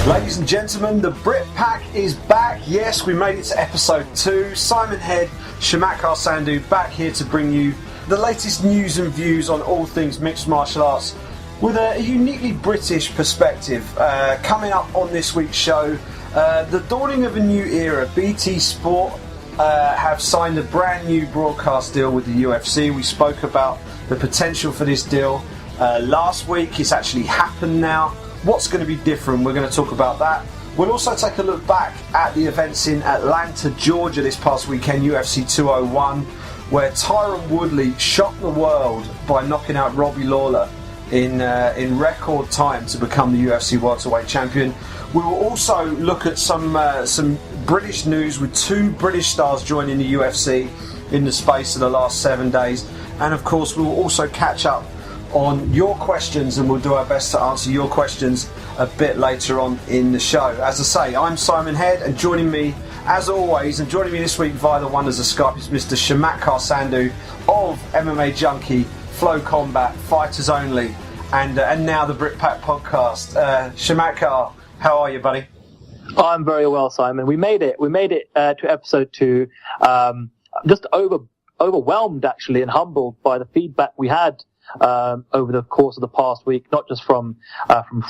Ladies and gentlemen, the Brit Pack is back. Yes, we made it to episode 2. Simon Head, Shamakar Sandhu back here to bring you the latest news and views on all things mixed martial arts with a uniquely British perspective. Coming up on this week's show, the dawning of a new era. BT Sport have signed a brand new broadcast deal with the UFC. We spoke about the potential for this deal last week. It's actually happened now. What's going to be different? We're going to talk about that. We'll also take a look back at the events in Atlanta, Georgia this past weekend, UFC 201, where Tyron Woodley shocked the world by knocking out Robbie Lawler in record time to become the UFC welterweight champion. We will also look at some British news with 2 British stars joining the UFC in the space of the last 7 days. And of course, we will also catch up on your questions, and we'll do our best to answer your questions a bit later on in the show. As I say, I'm Simon Head, and joining me, as always, and joining me this week via the wonders of Skype is Mr. Shamakar Sandhu of MMA Junkie, Flow Combat, Fighters Only, and now the Brit Pack Podcast. Shamakar, how are you, buddy? I'm very well, Simon. We made it. To episode 2. Just overwhelmed, actually, and humbled by the feedback we had over the course of the past week, not just from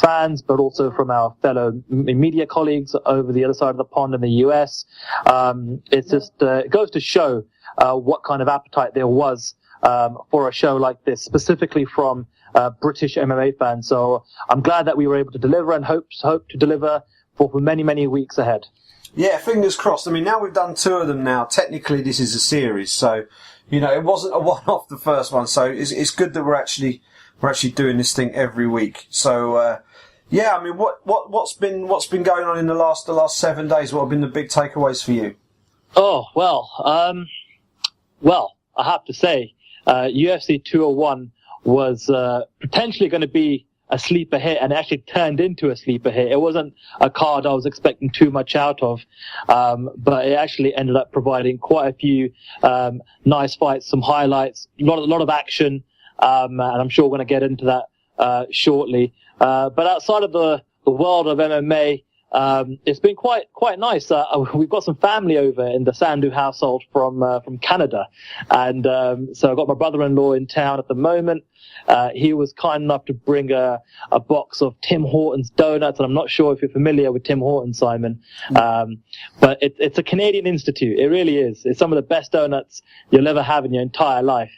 fans, but also from our fellow media colleagues over the other side of the pond in the US. It's just it goes to show what kind of appetite there was for a show like this, specifically from British MMA fans. So I'm glad that we were able to deliver, and hope to deliver for many, many weeks ahead. Yeah, fingers crossed. I mean, now we've done 2 of them now. Technically, this is a series, so you know it wasn't a one-off the first one. So it's good that we're actually doing this thing every week. So yeah, I mean, what's been going on in the last 7 days? What have been the big takeaways for you? Oh well, I have to say, UFC 201 was potentially going to be a sleeper hit, and it actually turned into a sleeper hit. It wasn't a card I was expecting too much out of, but it actually ended up providing quite a few nice fights, some highlights, a lot of action, and I'm sure we're going to get into that shortly. But outside of the world of MMA, it's been quite nice. We've got some family over in the Sandhu household from Canada, and so I've got my brother-in-law in town at the moment. He was kind enough to bring a box of Tim Hortons donuts, and I'm not sure if you're familiar with Tim Hortons, Simon, but it's a Canadian institute. It really is. It's some of the best donuts you'll ever have in your entire life.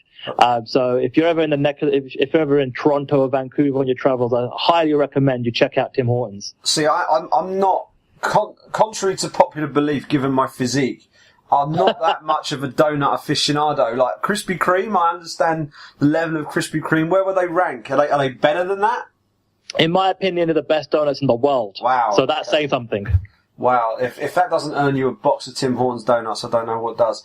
So if you're ever in if you're ever in Toronto or Vancouver on your travels, I highly recommend you check out Tim Hortons. See, I'm not, contrary to popular belief, given my physique, I'm not that much of a donut aficionado. Like Krispy Kreme, I understand the level of Krispy Kreme. Where would they rank? Are they better than that? In my opinion, they're the best donuts in the world. Wow. So that's saying something. Wow. If that doesn't earn you a box of Tim Hortons donuts, I don't know what does.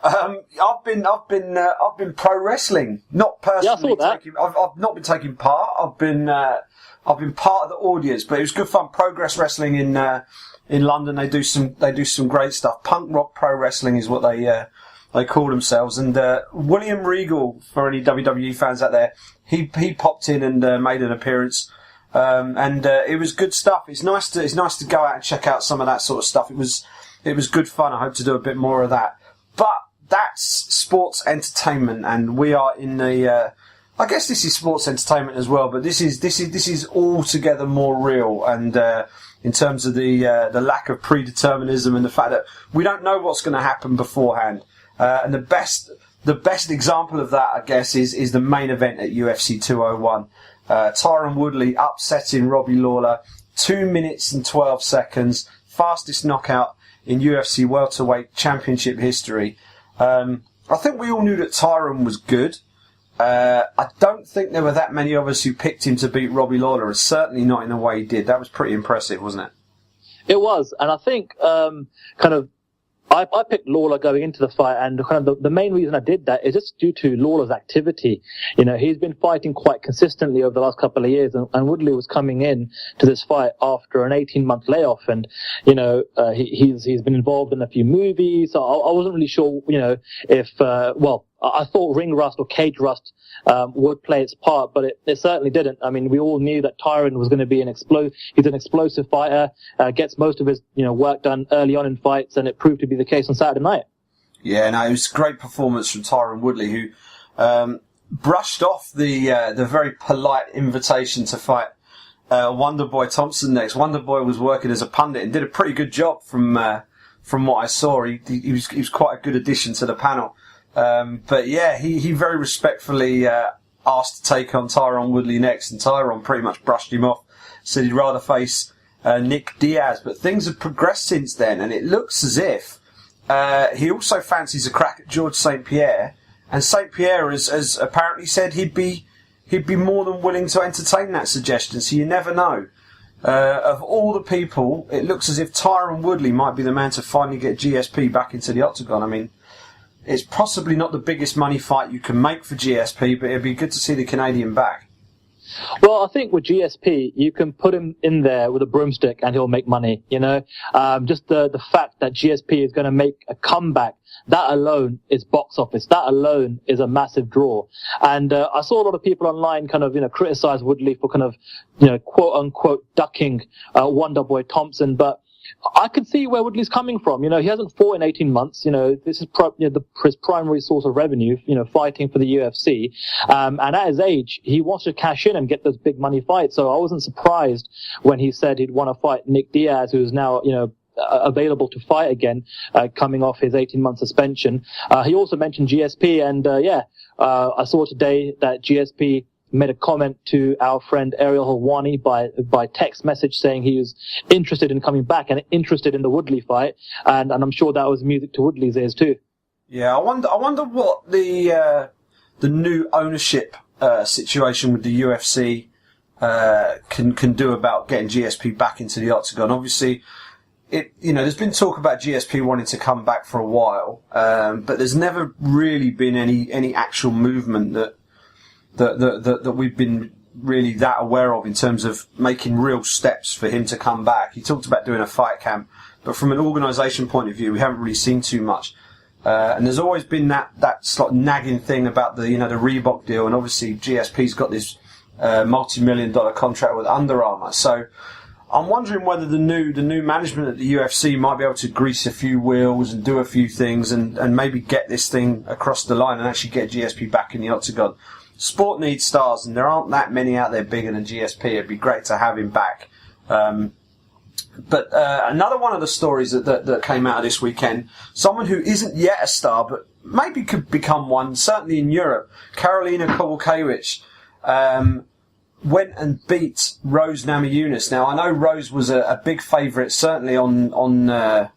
I've been pro wrestling, not personally. Yeah, I saw that. I've not been taking part. I've been part of the audience, but it was good fun. Progress Wrestling in London, they do some great stuff. Punk rock pro wrestling is what they call themselves. And William Regal, for any WWE fans out there, he popped in and made an appearance. And it was good stuff. It's nice to go out and check out some of that sort of stuff. It was good fun. I hope to do a bit more of that. But that's sports entertainment, and we are in the. I guess this is sports entertainment as well, but this is altogether more real. And in terms of the lack of predeterminism and the fact that we don't know what's going to happen beforehand. And the best example of that, I guess, is the main event at UFC 201. Tyron Woodley upsetting Robbie Lawler, 2 minutes and 12 seconds, fastest knockout in UFC welterweight championship history. I think we all knew that Tyron was good. I don't think there were that many of us who picked him to beat Robbie Lawler, and certainly not in the way he did. That was pretty impressive, wasn't it? It was, and I think I picked Lawler going into the fight, and kind of the main reason I did that is just due to Lawler's activity. You know, he's been fighting quite consistently over the last couple of years, and Woodley was coming in to this fight after an 18-month layoff, and you know, he's been involved in a few movies. So I wasn't really sure, you know, if I thought ring rust or cage rust would play its part, but it certainly didn't. I mean, we all knew that Tyron was going to be he's an explosive fighter, gets most of his work done early on in fights, and it proved to be the case on Saturday night. Yeah, no, it was a great performance from Tyron Woodley, who brushed off the very polite invitation to fight Wonderboy Thompson next. Wonderboy was working as a pundit and did a pretty good job from what I saw. He was quite a good addition to the panel. But yeah, he very respectfully asked to take on Tyron Woodley next, and Tyron pretty much brushed him off, said he'd rather face Nick Diaz. But things have progressed since then, and it looks as if he also fancies a crack at George St. Pierre, and St. Pierre has apparently said he'd be more than willing to entertain that suggestion, so you never know. Of all the people, it looks as if Tyron Woodley might be the man to finally get GSP back into the octagon. I mean, it's possibly not the biggest money fight you can make for GSP, but it'd be good to see the Canadian back. Well, I think with GSP, you can put him in there with a broomstick and he'll make money, Just the fact that GSP is going to make a comeback, that alone is box office. That alone is a massive draw. And I saw a lot of people online kind of, criticize Woodley for kind of, quote unquote ducking Wonderboy Thompson, but I can see where Woodley's coming from. He hasn't fought in 18 months. This is his primary source of revenue, fighting for the UFC. And at his age, he wants to cash in and get those big money fights. So I wasn't surprised when he said he'd want to fight Nick Diaz, who's now, available to fight again, coming off his 18-month suspension. He also mentioned GSP, and I saw today that GSP made a comment to our friend Ariel Helwani by text message saying he was interested in coming back and interested in the Woodley fight, and I'm sure that was music to Woodley's ears too. Yeah, I wonder what the new ownership situation with the UFC can do about getting GSP back into the octagon. Obviously, there's been talk about GSP wanting to come back for a while, but there's never really been any actual movement that we've been really that aware of in terms of making real steps for him to come back. He talked about doing a fight camp, but from an organisation point of view, we haven't really seen too much. And there's always been that sort of nagging thing about the Reebok deal, and obviously GSP's got this multi-million-dollar contract with Under Armour. So I'm wondering whether the new management at the UFC might be able to grease a few wheels and do a few things and maybe get this thing across the line and actually get GSP back in the octagon. Sport needs stars, and there aren't that many out there bigger than GSP. It'd be great to have him back. But another one of the stories that came out of this weekend, someone who isn't yet a star, but maybe could become one, certainly in Europe, Karolina Kowalkiewicz, went and beat Rose Namajunas. Now, I know Rose was a big favourite, certainly on the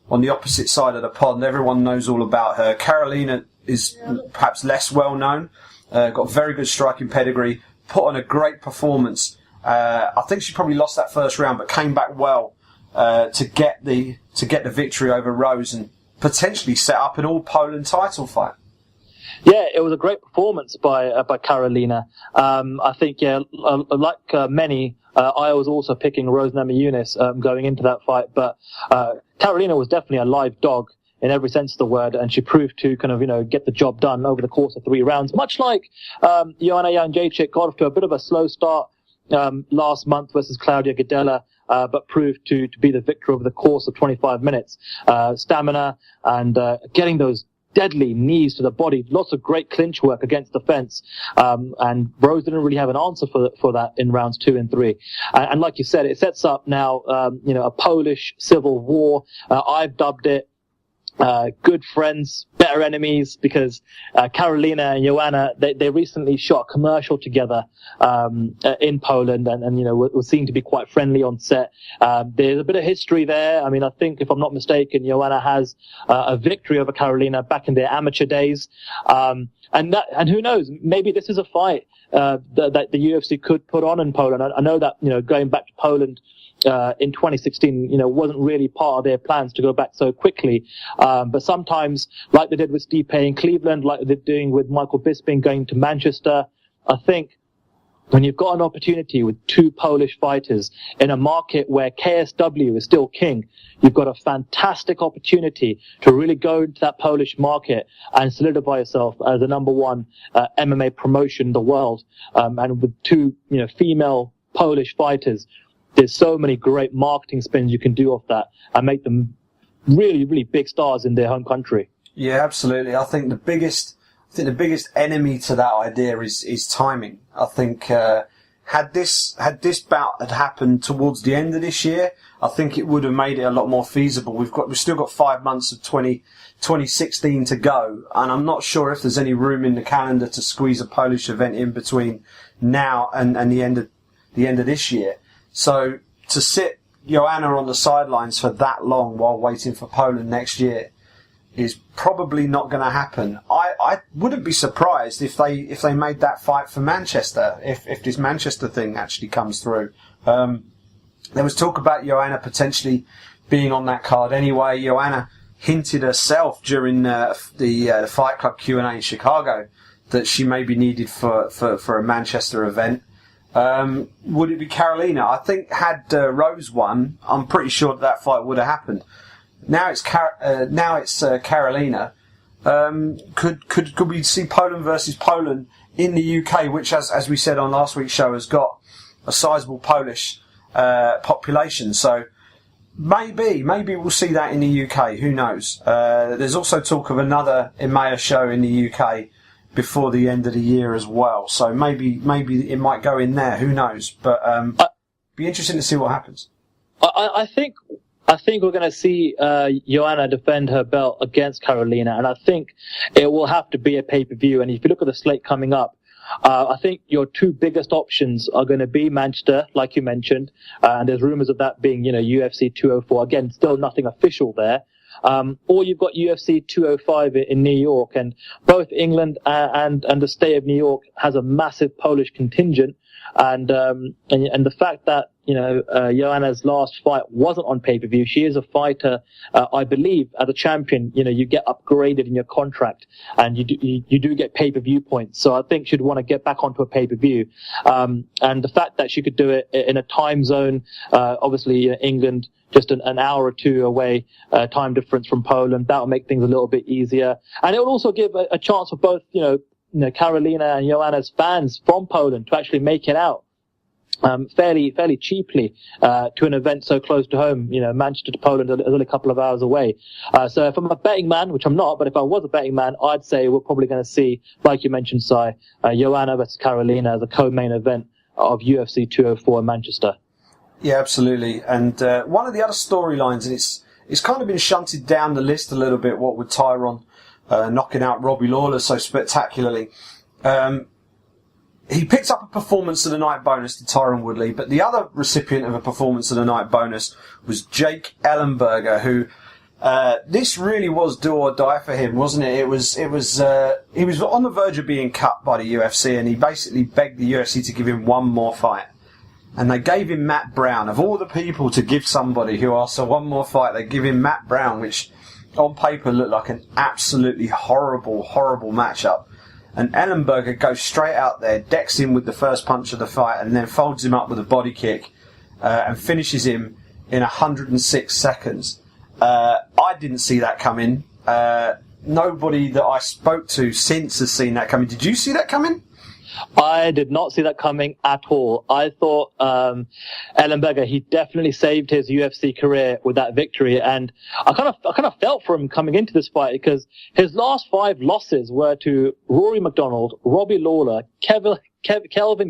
opposite side of the pond. Everyone knows all about her. Karolina is perhaps less well known. Got very good striking pedigree, put on a great performance. I think she probably lost that first round, but came back well to get the victory over Rose and potentially set up an all-Poland title fight. Yeah, it was a great performance by Karolina. I think, like many, I was also picking Rose Namajunas going into that fight, but Karolina was definitely a live dog in every sense of the word, and she proved to kind of, get the job done over the course of 3 rounds, much like Joanna Jędrzejczyk got off to a bit of a slow start last month versus Claudia Gadelha, but proved to be the victor over the course of 25 minutes. Stamina and getting those deadly knees to the body, lots of great clinch work against the fence, and Rose didn't really have an answer for that in rounds 2 and 3. And like you said, it sets up now, a Polish civil war. I've dubbed it good friends, better enemies, because Karolina and Joanna, they recently shot a commercial together in Poland, and were seen to be quite friendly on set. There's a bit of history there. I mean, I think, if I'm not mistaken, Joanna has a victory over Karolina back in their amateur days. And who knows, maybe this is a fight that the UFC could put on in Poland. I know that, going back to Poland in 2016, wasn't really part of their plans to go back so quickly. But sometimes, like they did with Stipe in Cleveland, like they're doing with Michael Bisping going to Manchester, I think when you've got an opportunity with two Polish fighters in a market where KSW is still king, you've got a fantastic opportunity to really go into that Polish market and solidify yourself as the number one MMA promotion in the world. And with two, female Polish fighters, there's so many great marketing spins you can do off that and make them really, really big stars in their home country. Yeah, absolutely. I think the biggest enemy to that idea is timing. I think had this bout had happened towards the end of this year, I think it would have made it a lot more feasible. We've still got 5 months of 2016 to go, and I'm not sure if there's any room in the calendar to squeeze a Polish event in between now and the end of this year. So to sit Joanna on the sidelines for that long while waiting for Poland next year is probably not going to happen. I wouldn't be surprised if they made that fight for Manchester, if this Manchester thing actually comes through. There was talk about Joanna potentially being on that card anyway. Joanna hinted herself during the Fight Club Q&A in Chicago that she may be needed for a Manchester event. Would it be Carolina? I think had Rose won, I'm pretty sure that fight would have happened. Now it's Carolina. Could we see Poland versus Poland in the UK, which, as we said on last week's show, has got a sizable Polish population? So maybe we'll see that in the UK. Who knows? There's also talk of another EMEA show in the UK before the end of the year as well. So maybe it might go in there. Who knows? But be interesting to see what happens. I think we're going to see Joanna defend her belt against Carolina, and I think it will have to be a pay-per-view. And if you look at the slate coming up, I think your two biggest options are going to be Manchester, like you mentioned, and there's rumours of that being, UFC 204. Again, still nothing official there. Or you've got UFC 205 in New York, and both England and the state of New York has a massive Polish contingent, and the fact that Joanna's last fight wasn't on pay-per-view. She is a fighter, I believe, as a champion. You get upgraded in your contract, and you do get pay-per-view points. So I think she'd want to get back onto a pay-per-view. And the fact that she could do it in a time zone, obviously England just an hour or two away, time difference from Poland, that will make things a little bit easier, and it will also give a chance for both Carolina and Joanna's fans from Poland to actually make it out fairly cheaply to an event so close to home. Manchester to Poland is only a couple of hours away. So if I'm a betting man, which I'm not, but if I was a betting man, I'd say we're probably going to see, like you mentioned, Si, Joanna versus Carolina as a co-main event of UFC 204 in Manchester. Yeah, absolutely. And one of the other storylines, and it's kind of been shunted down the list a little bit, what with Tyron knocking out Robbie Lawler so spectacularly. He picked up a Performance of the Night bonus to Tyron Woodley, but the other recipient of a Performance of the Night bonus was Jake Ellenberger, who this really was do or die for him, wasn't it? He was on the verge of being cut by the UFC, and he basically begged the UFC to give him one more fight. And they gave him Matt Brown. Of all the people to give somebody who asked for one more fight, they give him Matt Brown, which on paper looked like an absolutely horrible matchup. And Ellenberger goes straight out there, decks him with the first punch of the fight, and then folds him up with a body kick and finishes him in 106 seconds. I didn't see that coming. Nobody that I spoke to since has seen that coming. Did you see that coming? I did not see that coming at all. I thought Ellenberger, he definitely saved his UFC career with that victory, and I kind of felt for him coming into this fight because his last 5 losses were to Rory McDonald, Robbie Lawler, Kelvin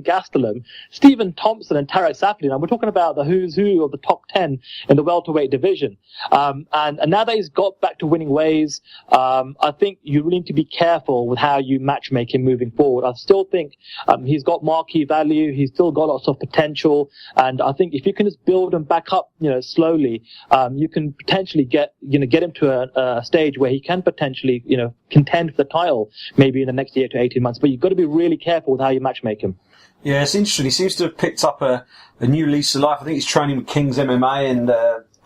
Gastelum, Stephen Thompson, and Tarek Safdie. And we're talking about the who's who of the top 10 in the welterweight division. And now that he's got back to winning ways, I think you really need to be careful with how you matchmake him moving forward. I still think he's got marquee value. He's still got lots of potential. And I think if you can just build him back up, slowly, you can potentially get him to a stage where he can potentially, contend for the title maybe in the next year to 18 months. But you've got to be really careful with how you matchmake him. Yeah, it's interesting. He seems to have picked up a new lease of life. I think he's training with King's MMA and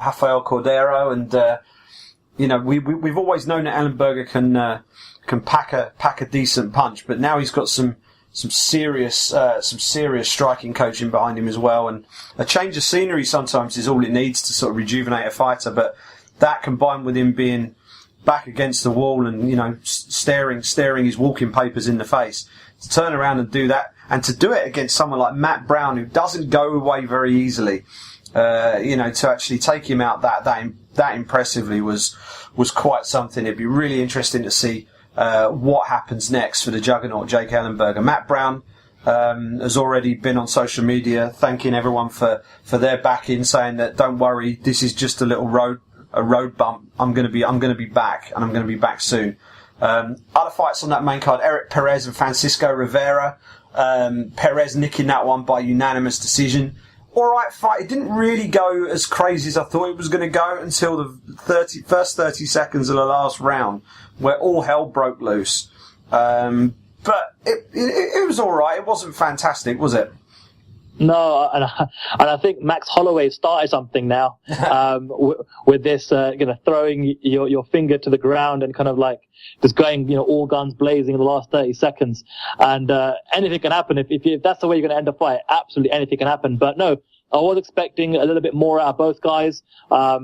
Rafael Cordero, and we've always known that Ellenberger can pack a decent punch, but now he's got some some serious striking coaching behind him as well, and a change of scenery sometimes is all it needs to sort of rejuvenate a fighter. But that combined with him being back against the wall and, you know, staring his walking papers in the face, to turn around and do that, and to do it against someone like Matt Brown, who doesn't go away very easily, you know, to actually take him out that impressively was quite something. It'd be really interesting to see what happens next for the juggernaut Jake Ellenberger. Matt Brown has already been on social media thanking everyone for their backing, saying that don't worry, this is just a little road bump. I'm going to be back, and I'm going to be back soon. Other fights on that main card: Eric Perez and Francisco Rivera. Perez nicking that one by unanimous decision. All right fight. It didn't really go as crazy as I thought it was going to go until the first 30 seconds of the last round, where all hell broke loose. But it was all right. It wasn't fantastic, was it? No, and I think Max Holloway started something now with this, throwing your finger to the ground and kind of like just going, all guns blazing in the last 30 seconds. And anything can happen if that's the way you're going to end a fight. Absolutely anything can happen. But no, I was expecting a little bit more out of both guys. I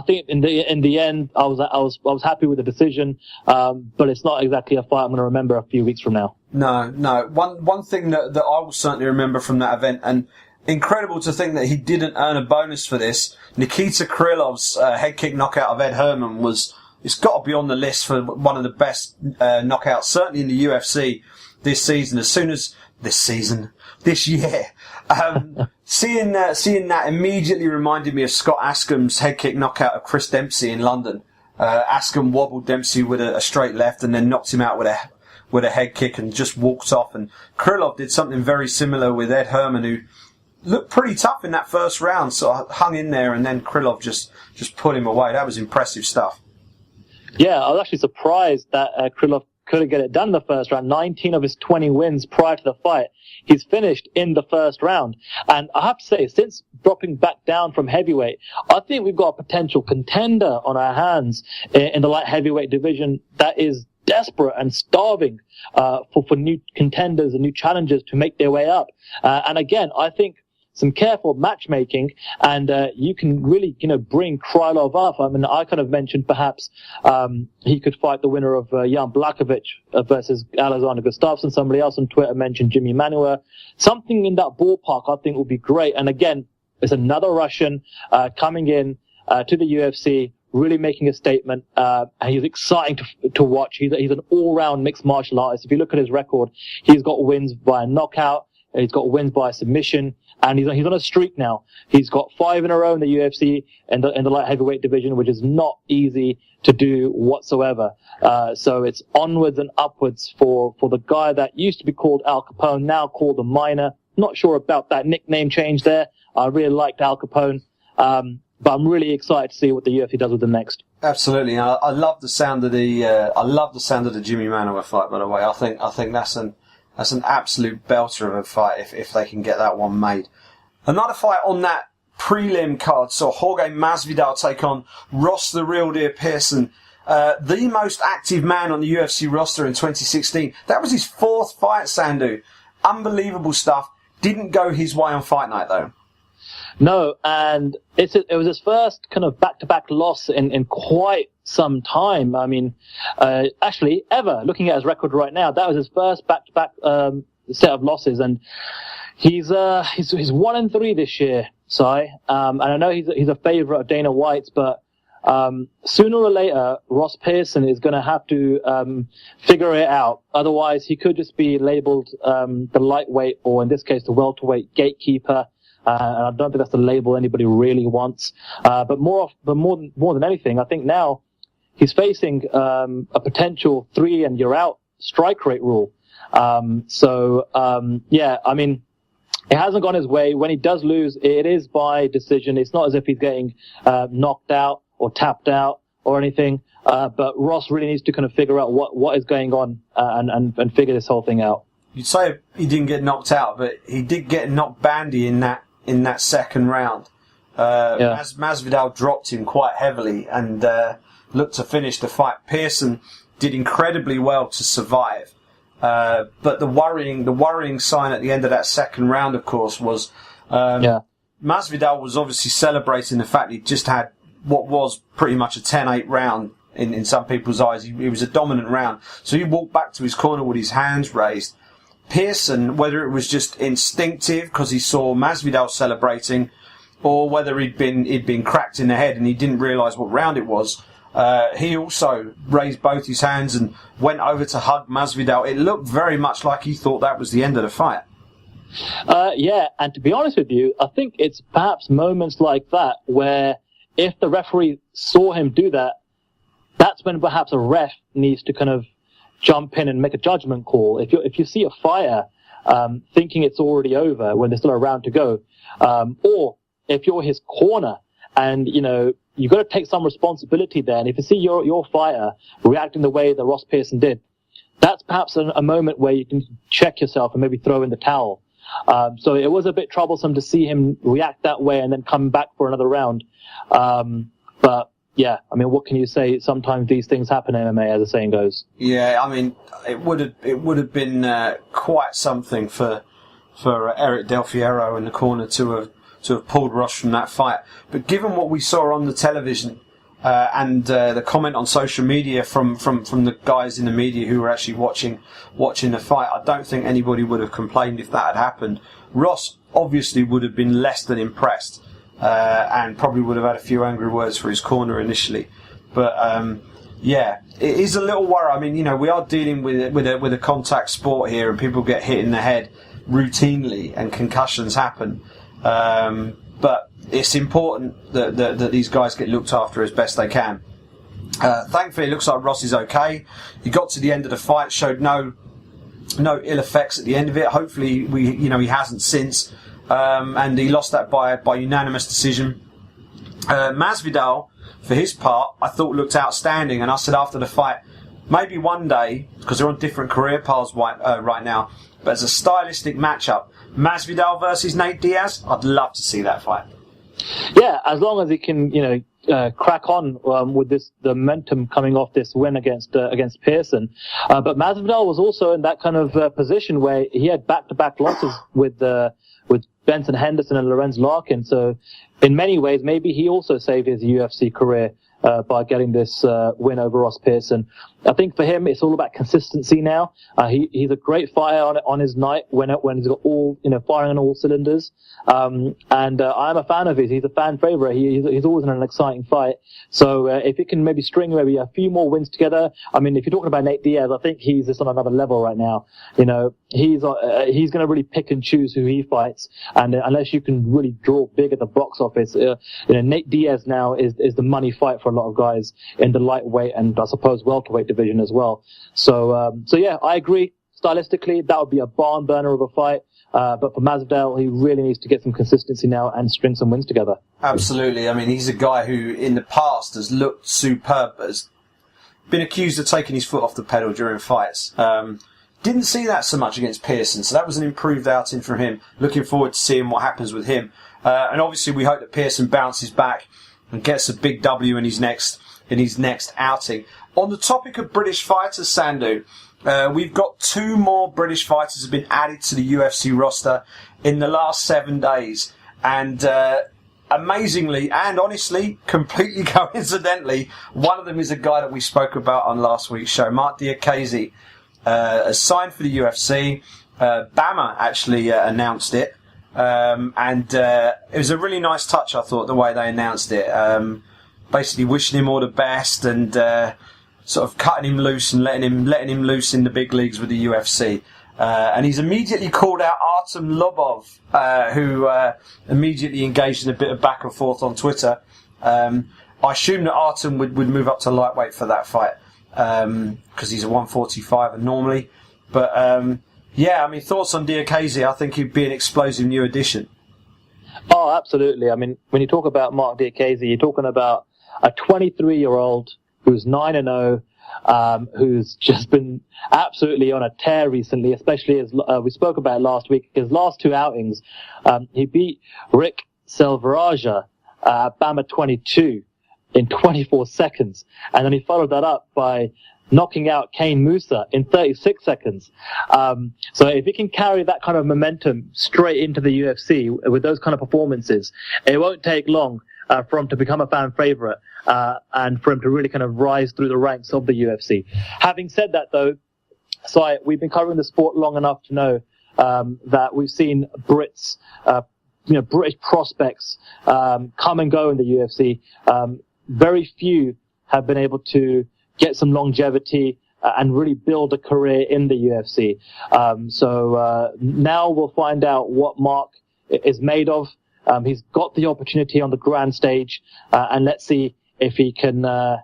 think in the end, I was happy with the decision, but it's not exactly a fight I'm going to remember a few weeks from now. No. One thing that I will certainly remember from that event, and incredible to think that he didn't earn a bonus for this, Nikita Krylov's head kick knockout of Ed Herman it's got to be on the list for one of the best knockouts, certainly in the UFC this year. Seeing that immediately reminded me of Scott Ascom's head kick knockout of Chris Dempsey in London. Ascom wobbled Dempsey with a straight left and then knocked him out with a head kick and just walked off. And Krylov did something very similar with Ed Herman, who looked pretty tough in that first round, sort of hung in there, and then Krylov just put him away. That was impressive stuff. Yeah, I was actually surprised that Krylov couldn't get it done in the first round. 19 of his 20 wins prior to the fight, he's finished in the first round. And I have to say, since dropping back down from heavyweight, I think we've got a potential contender on our hands in the light heavyweight division that is desperate and starving for new contenders and new challengers to make their way up. And again, I think some careful matchmaking, and you can really, bring Krylov up. I mean, I kind of mentioned perhaps he could fight the winner of Jan Blachowicz versus Alexander Gustafsson. Somebody else on Twitter mentioned Jimmy Manuwa. Something in that ballpark I think would be great. And again, it's another Russian coming in to the UFC, really making a statement. And he's exciting to watch. He's an all-round mixed martial artist. If you look at his record, he's got wins by knockout, he's got wins by submission, and he's on a streak now. He's got 5 in a row in the UFC and in the light heavyweight division, which is not easy to do whatsoever. So it's onwards and upwards for the guy that used to be called Al Capone, now called the Miner. Not sure about that nickname change there. I really liked Al Capone. But I'm really excited to see what the UFC does with him next. Absolutely. I love the sound of the Jimmy Manuwa fight, by the way. I think that's an absolute belter of a fight if they can get that one made. Another fight on that prelim card saw Jorge Masvidal take on Ross the Real Deal Pearson, the most active man on the UFC roster in 2016. That was his 4th fight, Sandhu. Unbelievable stuff. Didn't go his way on fight night, though. No, and it was his first kind of back-to-back loss in quite some time. I mean, actually, ever. Looking at his record right now, that was his first back-to-back set of losses, and he's 1-3 this year, Si. And I know he's a favourite of Dana White's, but sooner or later, Ross Pearson is going to have to figure it out. Otherwise, he could just be labelled the lightweight, or in this case, the welterweight gatekeeper. And I don't think that's the label anybody really wants. But more than anything, I think now he's facing a potential 3 and you're out strike rate rule. Yeah, I mean, it hasn't gone his way. When he does lose, it is by decision. It's not as if he's getting knocked out or tapped out or anything. But Ross really needs to kind of figure out what is going on and figure this whole thing out. You'd say he didn't get knocked out, but he did get knocked bandy in that second round. Masvidal dropped him quite heavily and looked to finish the fight. Pearson did incredibly well to survive. But the worrying sign at the end of that second round, of course, was Masvidal was obviously celebrating the fact he just had what was pretty much a 10-8 round in some people's eyes. It was a dominant round. So he walked back to his corner with his hands raised. Pearson, whether it was just instinctive because he saw Masvidal celebrating, or whether he'd been cracked in the head and he didn't realise what round it was, he also raised both his hands and went over to hug Masvidal. It looked very much like he thought that was the end of the fight. And to be honest with you, I think it's perhaps moments like that where if the referee saw him do that, that's when perhaps a ref needs to kind of jump in and make a judgment call. If you see a fighter thinking it's already over when there's still a round to go, or if you're his corner and you've got to take some responsibility there. And if you see your fighter reacting the way that Ross Pearson did, that's perhaps a moment where you can check yourself and maybe throw in the towel. So it was a bit troublesome to see him react that way and then come back for another round. But yeah, I mean, what can you say? Sometimes these things happen in MMA, as the saying goes. Yeah, I mean, it would have been quite something for Eric Del Fierro in the corner to have pulled Ross from that fight. But given what we saw on the television and the comment on social media from the guys in the media who were actually watching the fight, I don't think anybody would have complained if that had happened. Ross obviously would have been less than impressed. And probably would have had a few angry words for his corner initially, but it is a little worry. I mean, we are dealing with a contact sport here, and people get hit in the head routinely, and concussions happen. But it's important that these guys get looked after as best they can. Thankfully, it looks like Ross is okay. He got to the end of the fight, showed no ill effects at the end of it. Hopefully, he hasn't since. And he lost that by unanimous decision. Masvidal, for his part, I thought looked outstanding, and I said after the fight, maybe one day, because they're on different career paths right now, but as a stylistic matchup, Masvidal versus Nate Diaz, I'd love to see that fight. Yeah, as long as he can, crack on with the momentum coming off this win against Pearson. But Masvidal was also in that kind of position where he had back-to-back losses with Benson Henderson and Lorenz Larkin. So in many ways, maybe he also saved his UFC career by getting this win over Ross Pearson. I think for him, it's all about consistency now. He's a great fighter on his night when he's got all, firing on all cylinders. And I'm a fan of his. He's a fan favorite. He's always in an exciting fight. So if he can maybe string maybe a few more wins together, I mean, if you're talking about Nate Diaz, I think he's just on another level right now. He's going to really pick and choose who he fights. And unless you can really draw big at the box office, Nate Diaz now is the money fight for a lot of guys in the lightweight and I suppose welterweight division as well. So yeah, I agree. Stylistically, that would be a barn burner of a fight. But for Masvidal, he really needs to get some consistency now and string some wins together. Absolutely. I mean, he's a guy who in the past has looked superb, but has been accused of taking his foot off the pedal during fights. Didn't see that so much against Pearson, so that was an improved outing from him. Looking forward to seeing what happens with him. And obviously we hope that Pearson bounces back and gets a big W in his next outing. On the topic of British fighters, Sandhu, we've got 2 more British fighters have been added to the UFC roster in the last 7 days. And amazingly and honestly, completely coincidentally, one of them is a guy that we spoke about on last week's show. Mark Diakiese has signed for the UFC. Bama actually announced it. And it was a really nice touch, I thought, the way they announced it. Basically wishing him all the best and sort of cutting him loose and letting him loose in the big leagues with the UFC. And he's immediately called out Artem Lobov, who immediately engaged in a bit of back and forth on Twitter. I assume that Artem would move up to lightweight for that fight because he's a 145 normally. But yeah, I mean, thoughts on Diakiese? I think he'd be an explosive new addition. Oh, absolutely. I mean, when you talk about Mark Diakiese, you're talking about a 23-year-old who's 9-0, who's just been absolutely on a tear recently, especially as we spoke about last week. His last 2 outings, he beat Rick Selvaraja, Bama 22, in 24 seconds. And then he followed that up by knocking out Kane Musa in 36 seconds. So if he can carry that kind of momentum straight into the UFC with those kind of performances, it won't take long for him to become a fan favorite and for him to really kind of rise through the ranks of the UFC. Having said that, though, so we've been covering the sport long enough to know that we've seen Brits, British prospects come and go in the UFC. Very few have been able to get some longevity and really build a career in the UFC. So now we'll find out what Mark is made of. He's got the opportunity on the grand stage, and let's see if he can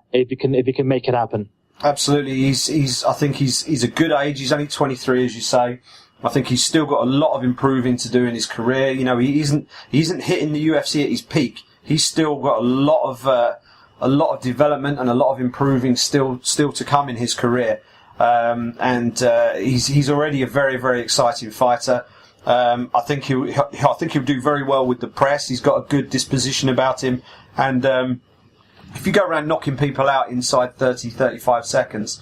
make it happen. Absolutely, I think he's a good age. He's only 23, as you say. I think he's still got a lot of improving to do in his career. You know, he isn't hitting the UFC at his peak. He's still got a lot of development and a lot of improving still to come in his career. He's already a very, very exciting fighter. I think he'll do very well with the press. He's got a good disposition about him, and if you go around knocking people out inside 30, 35 seconds,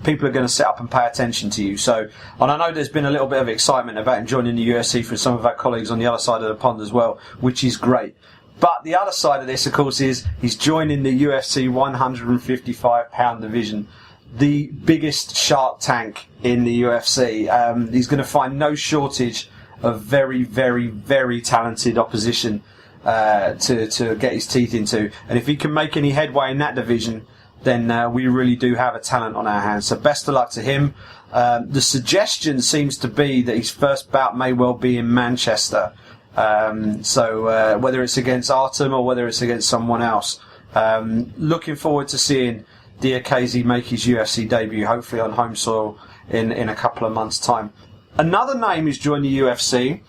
people are going to sit up and pay attention to you. So, and I know there's been a little bit of excitement about him joining the UFC from some of our colleagues on the other side of the pond as well, which is great. But the other side of this, of course, is he's joining the UFC 155-pound division, the biggest shark tank in the UFC. He's going to find no shortage of very, very, very talented opposition to get his teeth into. And if he can make any headway in that division, then we really do have a talent on our hands. So best of luck to him. The suggestion seems to be that his first bout may well be in Manchester. So whether it's against Artem or whether it's against someone else, looking forward to seeing Diakaze make his UFC debut, hopefully on home soil in a couple of months' time. Another name who's joined the UFC,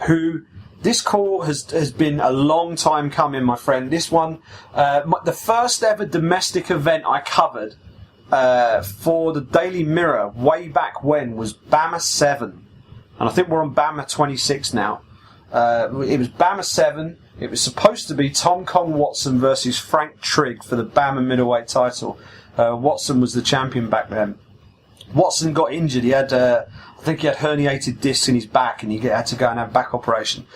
who this call has been a long time coming, my friend. This one, the first ever domestic event I covered for the Daily Mirror way back when was BAMMA 7. And I think we're on BAMMA 26 now. It was BAMMA 7. It was supposed to be Tom Kong Watson versus Frank Trigg for the BAMMA middleweight title. Watson was the champion back then. Watson got injured. He had, I think he had herniated discs in his back, and he had to go and have a back operation.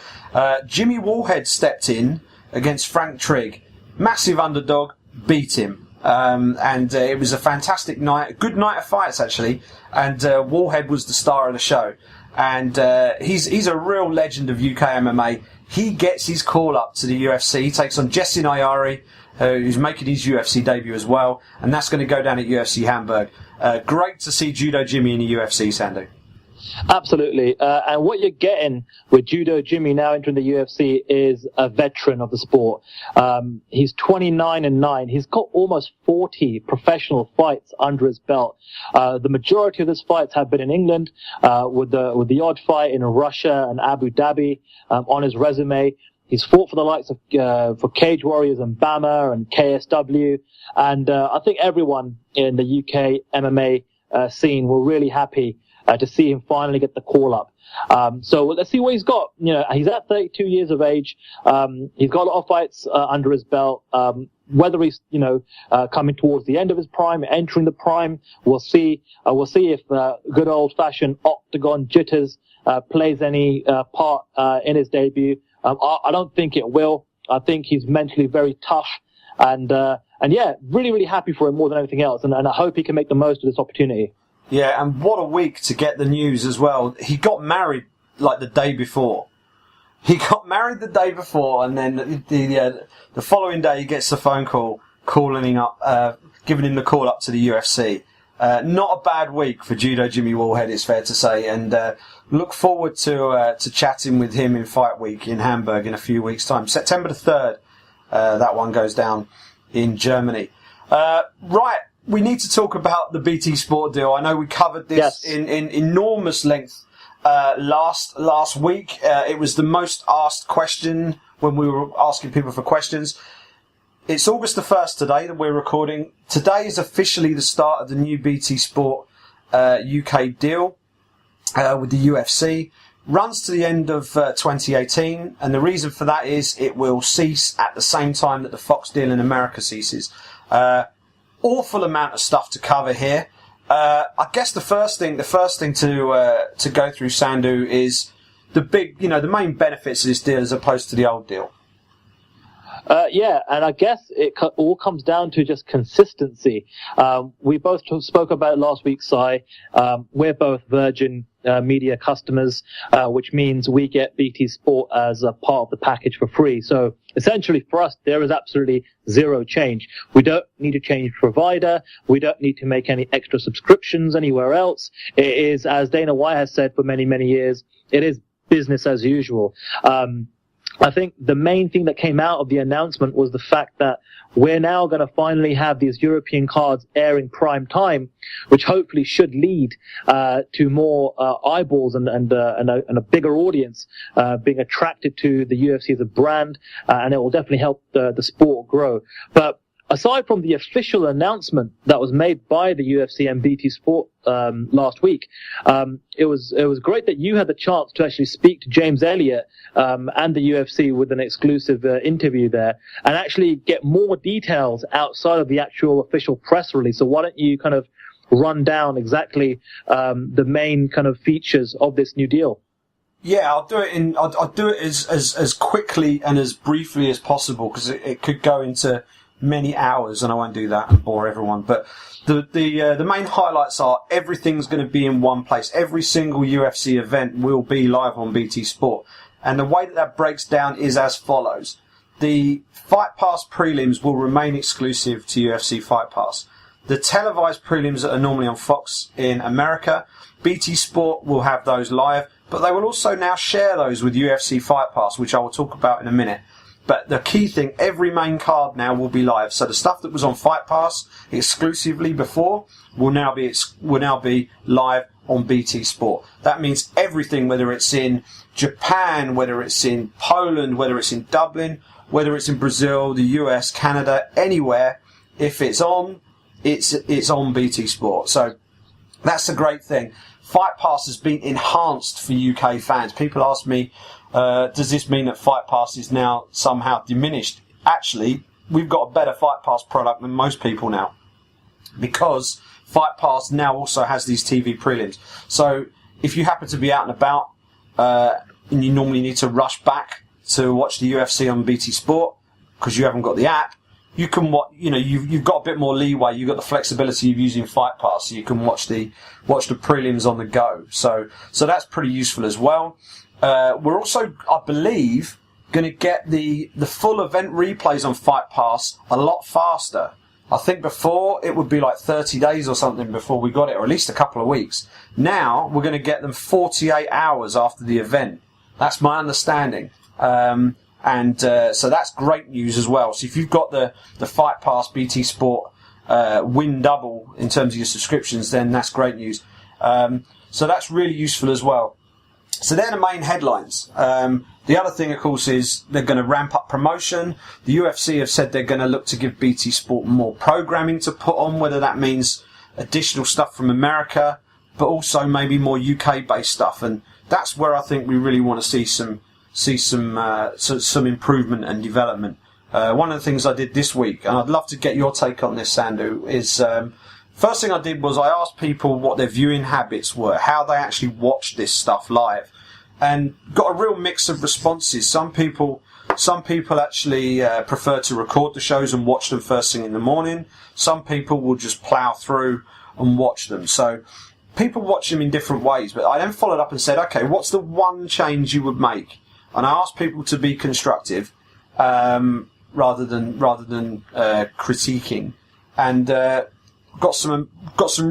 Jimmy Wallhead stepped in against Frank Trigg. Massive underdog, beat him. And it was a fantastic night, a good night of fights actually. And Wallhead was the star of the show. And he's a real legend of UK MMA. He gets his call up to the UFC. He takes on Jesse Nyari, who's making his UFC debut as well, and that's going to go down at UFC Hamburg. Great to see Judo Jimmy in the UFC, Sandhu. Absolutely. And what you're getting with Judo Jimmy now entering the UFC is a veteran of the sport. He's 29-9. He's got almost 40 professional fights under his belt. The majority of his fights have been in England, with the odd fight in Russia and Abu Dhabi on his resume. He's fought for the likes of for Cage Warriors and BAMMA and KSW, and I think everyone in the UK MMA scene were really happy to see him finally get the call up. So let's see what he's got. You know, he's at 32 years of age. He's got a lot of fights under his belt. Whether he's, coming towards the end of his prime, entering the prime, we'll see. We'll see if good old-fashioned octagon jitters plays any part in his debut. I don't think it will. I think he's mentally very tough, and yeah, really, really happy for him more than anything else. And I hope he can make the most of this opportunity. Yeah, and what a week to get the news as well. He got married like the day before. He got married the day before, and then the following day he gets the phone call calling him up, giving him the call up to the UFC. Not a bad week for Judo Jimmy Wallhead, it's fair to say, and look forward to chatting with him in Fight Week in Hamburg in a few weeks' time. September the 3rd, that one goes down in Germany. Right. We need to talk about the BT Sport deal. I know we covered this in enormous length last week. It was the most asked question when we were asking people for questions. It's August the 1st today that we're recording. Today is officially the start of the new BT Sport UK deal with the UFC. runs to the end of 2018, and the reason for that is it will cease at the same time that the Fox deal in America ceases. Awful amount of stuff to cover here. I guess the first thing to go through, Sandhu, is the main benefits of this deal as opposed to the old deal. Yeah, and I guess it all comes down to just consistency. We both spoke about it last week, Si. We're both Virgin Media customers, which means we get BT Sport as a part of the package for free. So essentially for us, there is absolutely zero change. We don't need to change provider. We don't need to make any extra subscriptions anywhere else. It is, as Dana White has said for many, many years, it is business as usual. I think the main thing that came out of the announcement was the fact that we're now going to finally have these European cards airing prime time, which hopefully should lead to more eyeballs and a bigger audience being attracted to the UFC as a brand, and it will definitely help the sport grow. But aside from the official announcement that was made by the UFC and BT Sport last week, it was great that you had the chance to actually speak to James Elliott and the UFC with an exclusive interview there, and actually get more details outside of the actual official press release. So why don't you kind of run down exactly the main kind of features of this new deal? Yeah, I'll do it as quickly and as briefly as possible, because it could go into many hours, and I won't do that and bore everyone. But the main highlights are everything's going to be in one place. Every single UFC event will be live on BT Sport, and the way that breaks down is as follows: the Fight Pass prelims will remain exclusive to UFC Fight Pass. The televised prelims that are normally on Fox in America, BT Sport will have those live, but they will also now share those with UFC Fight Pass, which I will talk about in a minute. But the key thing, every main card now will be live. So the stuff that was on Fight Pass exclusively before will now be live on BT Sport. That means everything, whether it's in Japan, whether it's in Poland, whether it's in Dublin, whether it's in Brazil, the US, Canada, anywhere, if it's on, it's on BT Sport. So that's a great thing. Fight Pass has been enhanced for UK fans. People ask me, does this mean that Fight Pass is now somehow diminished? Actually, we've got a better Fight Pass product than most people now, because Fight Pass now also has these TV prelims. So if you happen to be out and about, and you normally need to rush back to watch the UFC on BT Sport because you haven't got the app, you can watch. You've got a bit more leeway. You've got the flexibility of using Fight Pass, so you can watch the prelims on the go. So that's pretty useful as well. We're also, I believe, going to get the full event replays on Fight Pass a lot faster. I think before it would be like 30 days or something before we got it, or at least a couple of weeks. Now we're going to get them 48 hours after the event. That's my understanding. So that's great news as well. So if you've got the Fight Pass BT Sport win double in terms of your subscriptions, then that's great news. So that's really useful as well. So they're the main headlines. The other thing, of course, is they're going to ramp up promotion. The UFC have said they're going to look to give BT Sport more programming to put on, whether that means additional stuff from America, but also maybe more UK-based stuff. And that's where I think we really want to see some improvement and development. One of the things I did this week, and I'd love to get your take on this, Sandhu, is first thing I did was I asked people what their viewing habits were, how they actually watched this stuff live, and got a real mix of responses. Some people actually prefer to record the shows and watch them first thing in the morning. Some people will just plough through and watch them. So people watch them in different ways. But I then followed up and said, okay, what's the one change you would make? And I asked people to be constructive rather than critiquing, and got some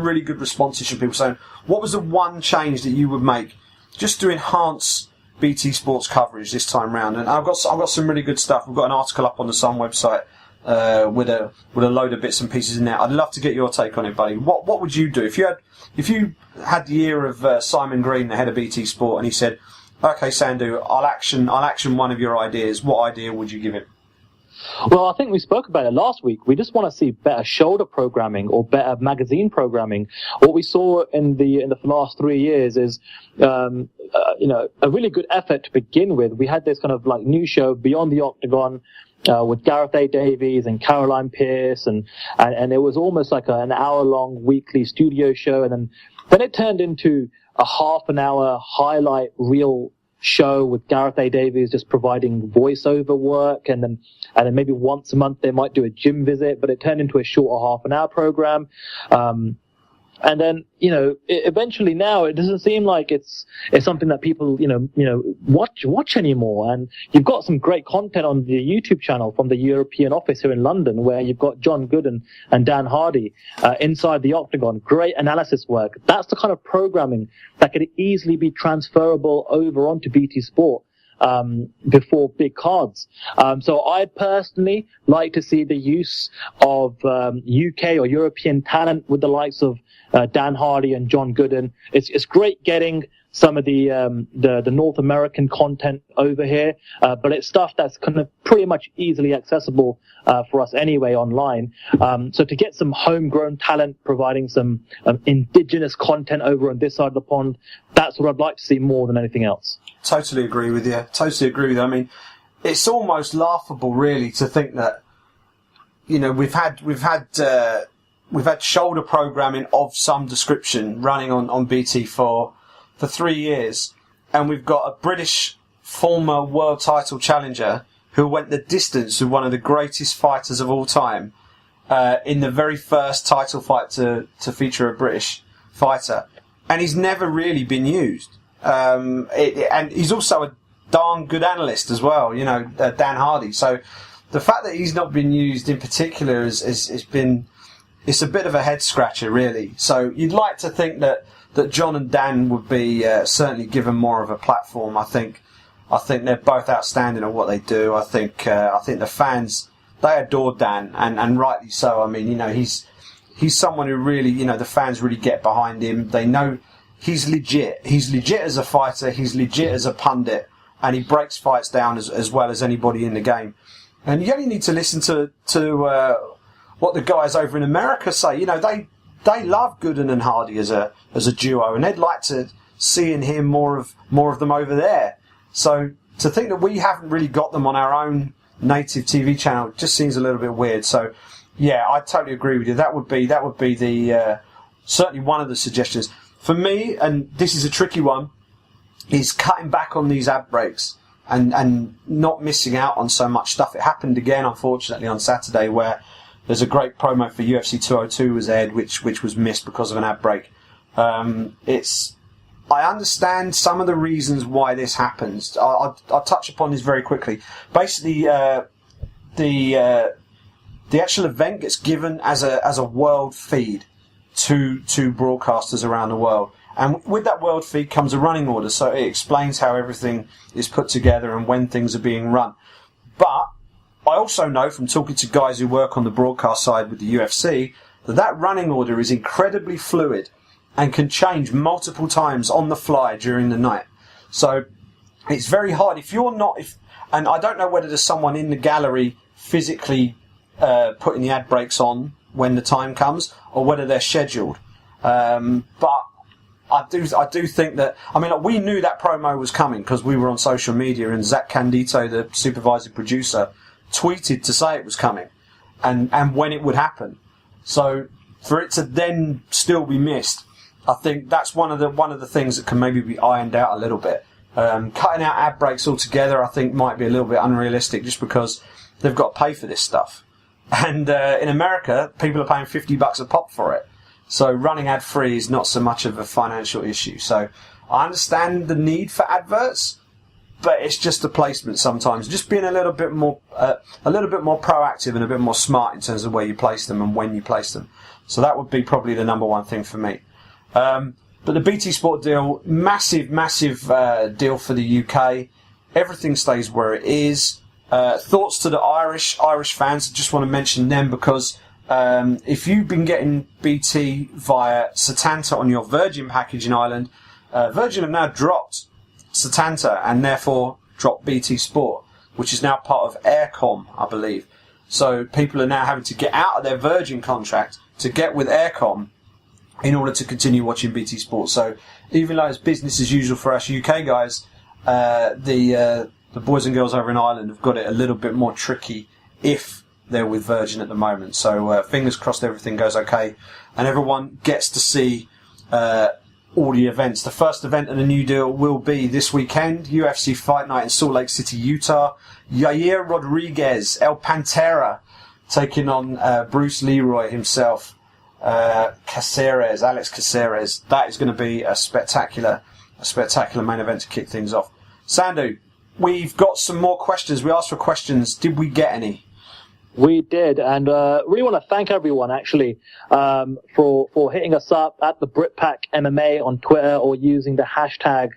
really good responses from people saying, what was the one change that you would make just to enhance BT Sports coverage this time round? And I've got some really good stuff. We've got an article up on the Sun website with a load of bits and pieces in there. I'd love to get your take on it, buddy. What would you do if you had the ear of Simon Green, the head of BT Sport, and he said, okay, Sandhu, I'll action one of your ideas. What idea would you give him? Well, I think we spoke about it last week. We just want to see better shoulder programming or better magazine programming. What we saw in the last 3 years is, a really good effort to begin with. We had this kind of like new show, Beyond the Octagon, with Gareth A. Davies and Caroline Pierce, and it was almost like an hour-long weekly studio show, and then it turned into a half-an-hour highlight reel show with Gareth A. Davies just providing voiceover work, and then maybe once a month they might do a gym visit, but it turned into a shorter half-an-hour program. And then, eventually now it doesn't seem like it's something that people, watch anymore. And you've got some great content on the YouTube channel from the European office here in London, where you've got John Gooden and Dan Hardy, inside the Octagon. Great analysis work. That's the kind of programming that could easily be transferable over onto BT Sport. Before big cards. So I'd personally like to see the use of UK or European talent with the likes of Dan Hardy and John Gooden. It's great getting some of the North American content over here, but it's stuff that's kind of pretty much easily accessible for us anyway online. So to get some homegrown talent providing some indigenous content over on this side of the pond, that's what I'd like to see more than anything else. Totally agree with you. I mean, it's almost laughable, really, to think that we've had shoulder programming of some description running on BT for 3 years, and we've got a British former world title challenger who went the distance with one of the greatest fighters of all time in the very first title fight to feature a British fighter, and he's never really been used. And he's also a darn good analyst as well, Dan Hardy. So the fact that he's not been used in particular has been, it's a bit of a head scratcher, really. So you'd like to think that John and Dan would be certainly given more of a platform. I think they're both outstanding at what they do. I think the fans, they adore Dan, and rightly so. I mean, he's someone who really, the fans really get behind him. They know he's legit. He's legit as a fighter. He's legit as a pundit, and he breaks fights down as well as anybody in the game. And you only need to listen to what the guys over in America say. They love Gooden and Hardy as a duo, and they'd like to see and hear more of them over there. So to think that we haven't really got them on our own native TV channel just seems a little bit weird. So yeah, I totally agree with you. That would be the certainly one of the suggestions. For me, and this is a tricky one, is cutting back on these ad breaks and not missing out on so much stuff. It happened again, unfortunately, on Saturday, where there's a great promo for UFC 202 was aired, which was missed because of an ad break. I understand some of the reasons why this happens. I'll touch upon this very quickly. Basically, the actual event gets given as a world feed to broadcasters around the world. And with that world feed comes a running order, so it explains how everything is put together and when things are being run. But I also know from talking to guys who work on the broadcast side with the UFC that running order is incredibly fluid and can change multiple times on the fly during the night. So it's very hard. And I don't know whether there's someone in the gallery physically putting the ad breaks on when the time comes, or whether they're scheduled. But I do think that, we knew that promo was coming because we were on social media, and Zach Candito, the supervising producer, tweeted to say it was coming and when it would happen. So for it to then still be missed, I think that's one of the things that can maybe be ironed out a little bit. Cutting out ad breaks altogether, I think, might be a little bit unrealistic, just because they've got to pay for this stuff. And in America, people are paying $50 a pop for it. So running ad-free is not so much of a financial issue. So I understand the need for adverts, but it's just the placement sometimes. Just being a little bit more proactive and a bit more smart in terms of where you place them and when you place them. So that would be probably the number one thing for me. But the BT Sport deal, massive deal for the UK. Everything stays where it is. Thoughts to the Irish fans. I just want to mention them because if you've been getting BT via Setanta on your Virgin package in Ireland, Virgin have now dropped Setanta and therefore dropped BT Sport. which is now part of Aircom, I believe. So people are now having to get out of their Virgin contract to get with Aircom in order to continue watching BT Sports. So even though it's business as usual for us UK guys, the boys and girls over in Ireland have got it a little bit more tricky if they're with Virgin at the moment. So fingers crossed everything goes okay and everyone gets to see all the events. The first event in the new deal will be this weekend, UFC Fight Night in Salt Lake City, Utah. Yair Rodriguez, El Pantera, taking on Bruce Leroy himself. Alex Caceres. That is going to be a spectacular main event to kick things off. Sandhu, we've got some more questions. We asked for questions. Did we get any? We did, and really want to thank everyone actually for hitting us up at the Brit Pack MMA on Twitter or using the hashtag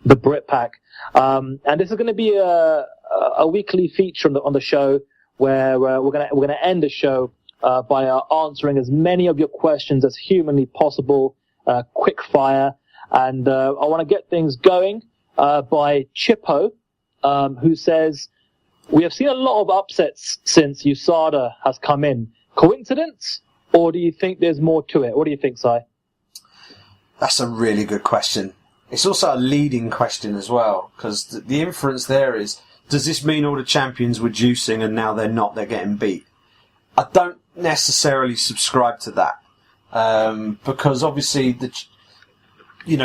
the Brit Pack. And this is going to be a weekly feature on the show where we're gonna end the show by answering as many of your questions as humanly possible, quick fire. And I want to get things going by Chippo, who says, we have seen a lot of upsets since USADA has come in. Coincidence, or do you think there's more to it? What do you think, Si? That's a really good question. It's also a leading question as well, because the inference there is, does this mean all the champions were juicing and now they're not, they're getting beat? I don't necessarily subscribe to that, because obviously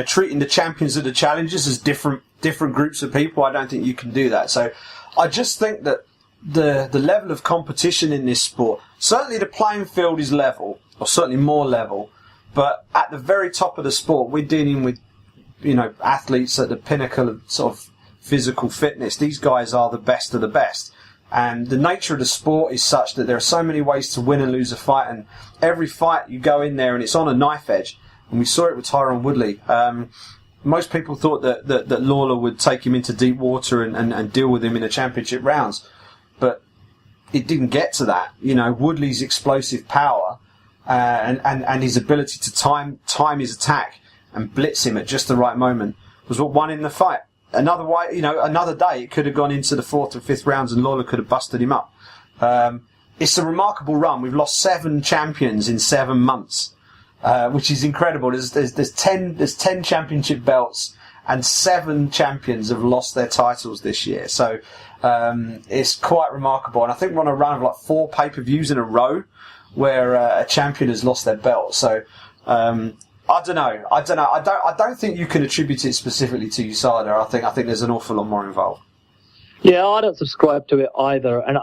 treating the champions of the challengers as different groups of people, I don't think you can do that. So I just think that the level of competition in this sport, certainly the playing field is level, or certainly more level, but at the very top of the sport, we're dealing with athletes at the pinnacle of sort of physical fitness. These guys are the best of the best. And the nature of the sport is such that there are so many ways to win and lose a fight, and every fight you go in there and it's on a knife edge. And we saw it with Tyron Woodley. Most people thought that Lawler would take him into deep water and deal with him in the championship rounds. But it didn't get to that. Woodley's explosive power and his ability to time his attack and blitz him at just the right moment was what won him the fight. Another day it could have gone into the 4th or 5th rounds and Lawler could have busted him up. It's a remarkable run. We've lost 7 champions in 7 months, which is incredible. There's 10 championship belts and 7 champions have lost their titles this year. So it's quite remarkable. And I think we're on a run of like 4 pay-per-views in a row where a champion has lost their belt. So I don't know. I don't think you can attribute it specifically to USADA. I think there's an awful lot more involved. Yeah, I don't subscribe to it either, and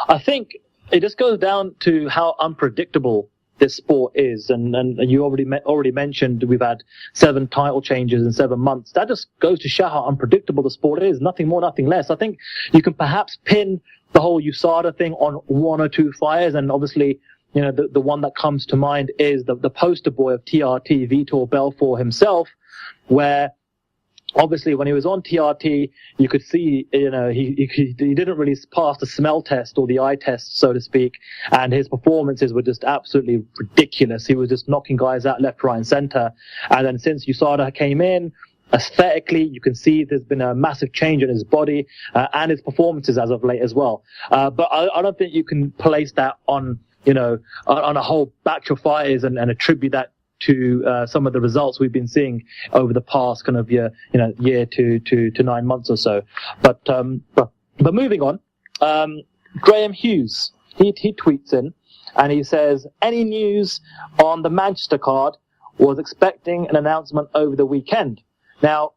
I think it just goes down to how unpredictable this sport is. And you already mentioned we've had 7 title changes in 7 months. That just goes to show how unpredictable the sport is. Nothing more, nothing less. I think you can perhaps pin the whole USADA thing on 1 or 2 fires, and obviously, the one that comes to mind is the poster boy of TRT, Vitor Belfort himself, where obviously when he was on TRT, you could see, he didn't really pass the smell test or the eye test, so to speak, and his performances were just absolutely ridiculous. He was just knocking guys out left, right, and center. And then since USADA came in, aesthetically, you can see there's been a massive change in his body and his performances as of late as well. But I don't think you can place that on a whole batch of fighters and attribute that to some of the results we've been seeing over the past kind of year to 9 months or so. But moving on, Graham Hughes, he tweets in and he says, any news on the Manchester card? Was expecting an announcement over the weekend. Now,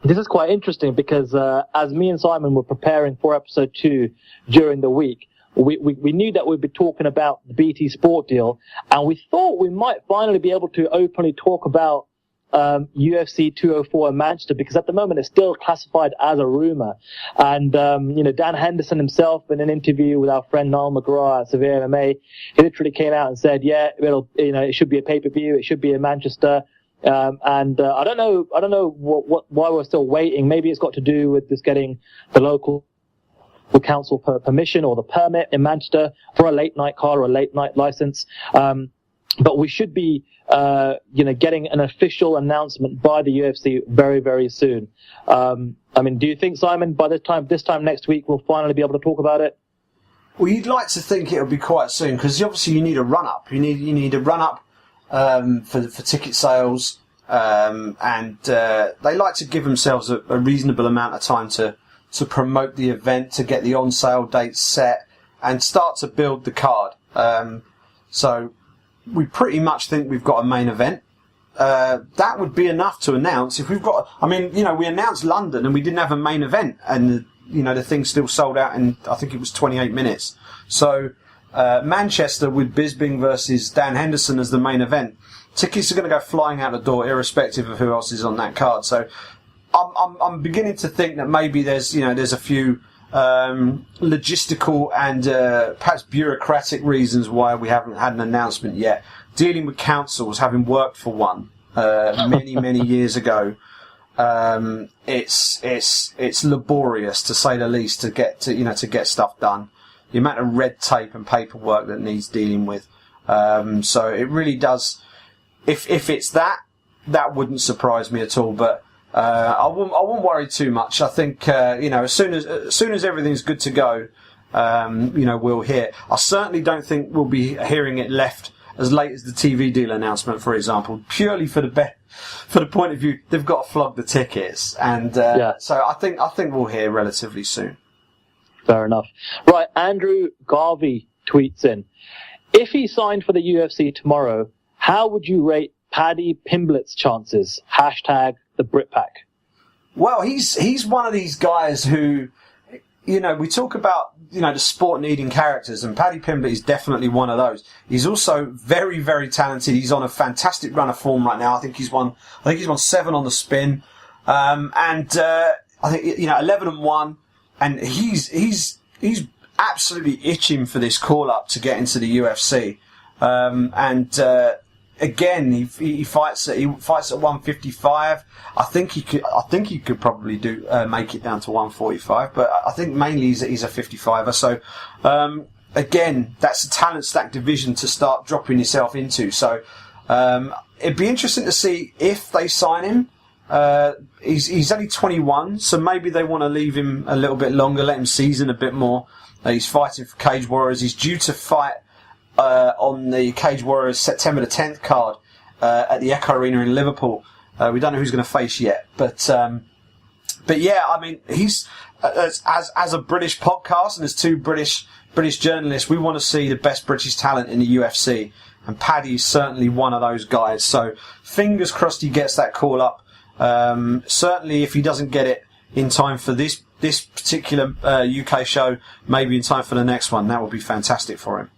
this is quite interesting because as me and Simon were preparing for episode 2 during the week, we knew that we'd be talking about the BT Sport deal, and we thought we might finally be able to openly talk about UFC 204 in Manchester, because at the moment it's still classified as a rumor. And Dan Henderson himself, in an interview with our friend Niall McGrath at Severe MMA, he literally came out and said, yeah, it should be a pay-per-view, it should be in Manchester. And I don't know why we're still waiting. Maybe it's got to do with just getting the local council permission or the permit in Manchester for a late night card or a late night license. But we should be, getting an official announcement by the UFC very, very soon. I mean, do you think, Simon, by this time next week, we'll finally be able to talk about it? Well, you'd like to think it'll be quite soon, because obviously you need a run-up. You need a run-up for ticket sales, and they like to give themselves a reasonable amount of time to promote the event, to get the on-sale dates set, and start to build the card. So we pretty much think we've got a main event. That would be enough to announce. If we've got, I mean, we announced London and we didn't have a main event, and the thing still sold out in, I think it was 28 minutes. So Manchester with Bisping versus Dan Henderson as the main event, tickets are going to go flying out the door, irrespective of who else is on that card. So I'm beginning to think that maybe there's a few logistical and perhaps bureaucratic reasons why we haven't had an announcement yet. Dealing with councils, having worked for one many years ago, it's laborious, to say the least, to get stuff done. The amount of red tape and paperwork that needs dealing with. So it really does. If it's that wouldn't surprise me at all. But I won't worry too much. I think as soon as everything's good to go, we'll hear. I certainly don't think we'll be hearing it left as late as the TV deal announcement, for example, purely for the point of view they've got to flog the tickets, and so I think we'll hear relatively soon. Fair enough. Right, Andrew Garvey tweets in, if he signed for the UFC tomorrow, how would you rate Paddy Pimblett's chances? # the Brit Pack. Well, he's one of these guys who, we talk about, the sport needing characters, and Paddy Pimblett is definitely one of those. He's also very, very talented. He's on a fantastic run of form right now. I think he's won 7 on the spin. And I think, 11-1, and he's absolutely itching for this call up to get into the UFC. Again, he fights at 155. I think he could probably make it down to 145, but I think mainly he's a 55er. So again, that's a talent stacked division to start dropping yourself into. So it'd be interesting to see if they sign him. He's only 21, so maybe they want to leave him a little bit longer, let him season a bit more. He's fighting for Cage Warriors. He's due to fight on the Cage Warriors September the 10th card at the Echo Arena in Liverpool. We don't know who's going to face yet, but yeah, I mean, he's as a British podcast and as two British journalists, we want to see the best British talent in the UFC, and Paddy is certainly one of those guys. So fingers crossed he gets that call up. Certainly, if he doesn't get it in time for this particular UK show, maybe in time for the next one, that would be fantastic for him.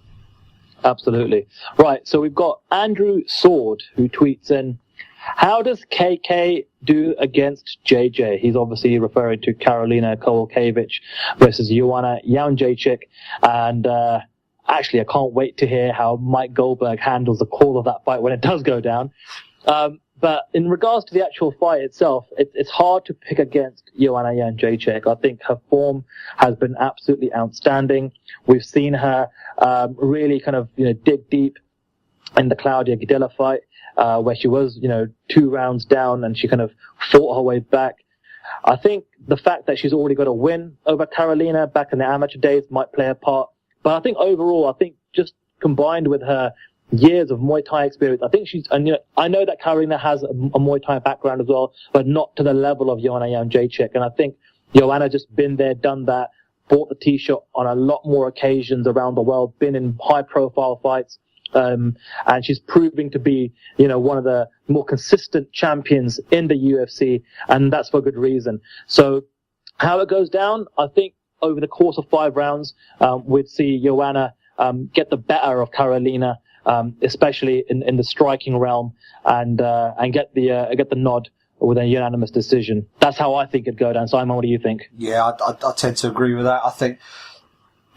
Absolutely. Right, so we've got Andrew Sword, who tweets in, how does KK do against JJ? He's obviously referring to Karolina Kowalkiewicz versus Joanna Jędrzejczyk. And actually, I can't wait to hear how Mike Goldberg handles the call of that fight when it does go down. But in regards to the actual fight itself, it's hard to pick against Joanna Jędrzejczyk. I think her form has been absolutely outstanding. We've seen her really kind of dig deep in the Claudia Gadelha fight, where she was 2 rounds down and she kind of fought her way back. I think the fact that she's already got a win over Karolina back in the amateur days might play a part. But I think overall, just combined with her years of Muay Thai experience, I think I know that Karolina has a Muay Thai background as well, but not to the level of Joanna Jędrzejczyk. And I think Joanna just been there, done that, bought the T-shirt on a lot more occasions around the world, been in high-profile fights, and she's proving to be, one of the more consistent champions in the UFC, and that's for good reason. So how it goes down, I think over the course of 5 rounds, we'd see Joanna get the better of Karolina, especially in the striking realm, and get the nod with a unanimous decision. That's how I think it'd go down. Simon, what do you think? Yeah, I tend to agree with that. I think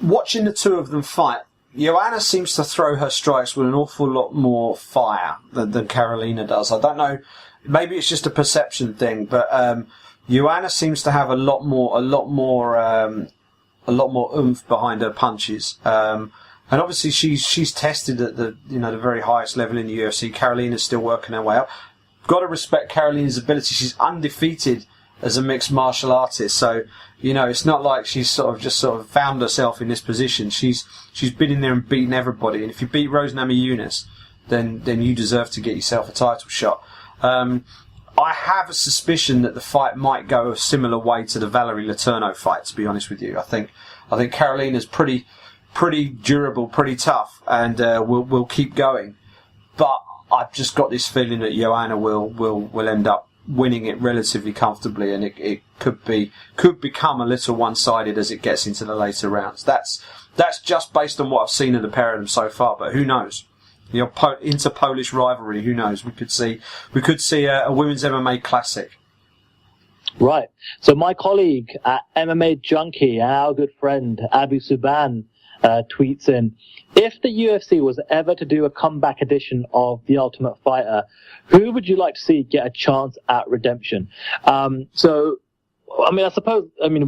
watching the two of them fight, Joanna seems to throw her strikes with an awful lot more fire than Karolina does. I don't know, maybe it's just a perception thing, but Joanna seems to have a lot more oomph behind her punches. And obviously she's tested at the the very highest level in the UFC. Karolina's still working her way up. Got to respect Karolina's ability. She's undefeated as a mixed martial artist. So, it's not like she's sort of found herself in this position. She's been in there and beaten everybody. And if you beat Rose Namajunas, then you deserve to get yourself a title shot. I have a suspicion that the fight might go a similar way to the Valerie Letourneau fight, to be honest with you. I think Carolina's pretty durable, pretty tough, and will keep going. But I've just got this feeling that Joanna will end up winning it relatively comfortably, and it could become a little one-sided as it gets into the later rounds. That's just based on what I've seen of the pair of them so far, but who knows? Inter-Polish rivalry, who knows? We could see a women's MMA classic. Right. So my colleague at MMA Junkie, our good friend Abu Subhan, tweets in, if the UFC was ever to do a comeback edition of The Ultimate Fighter, who would you like to see get a chance at redemption? We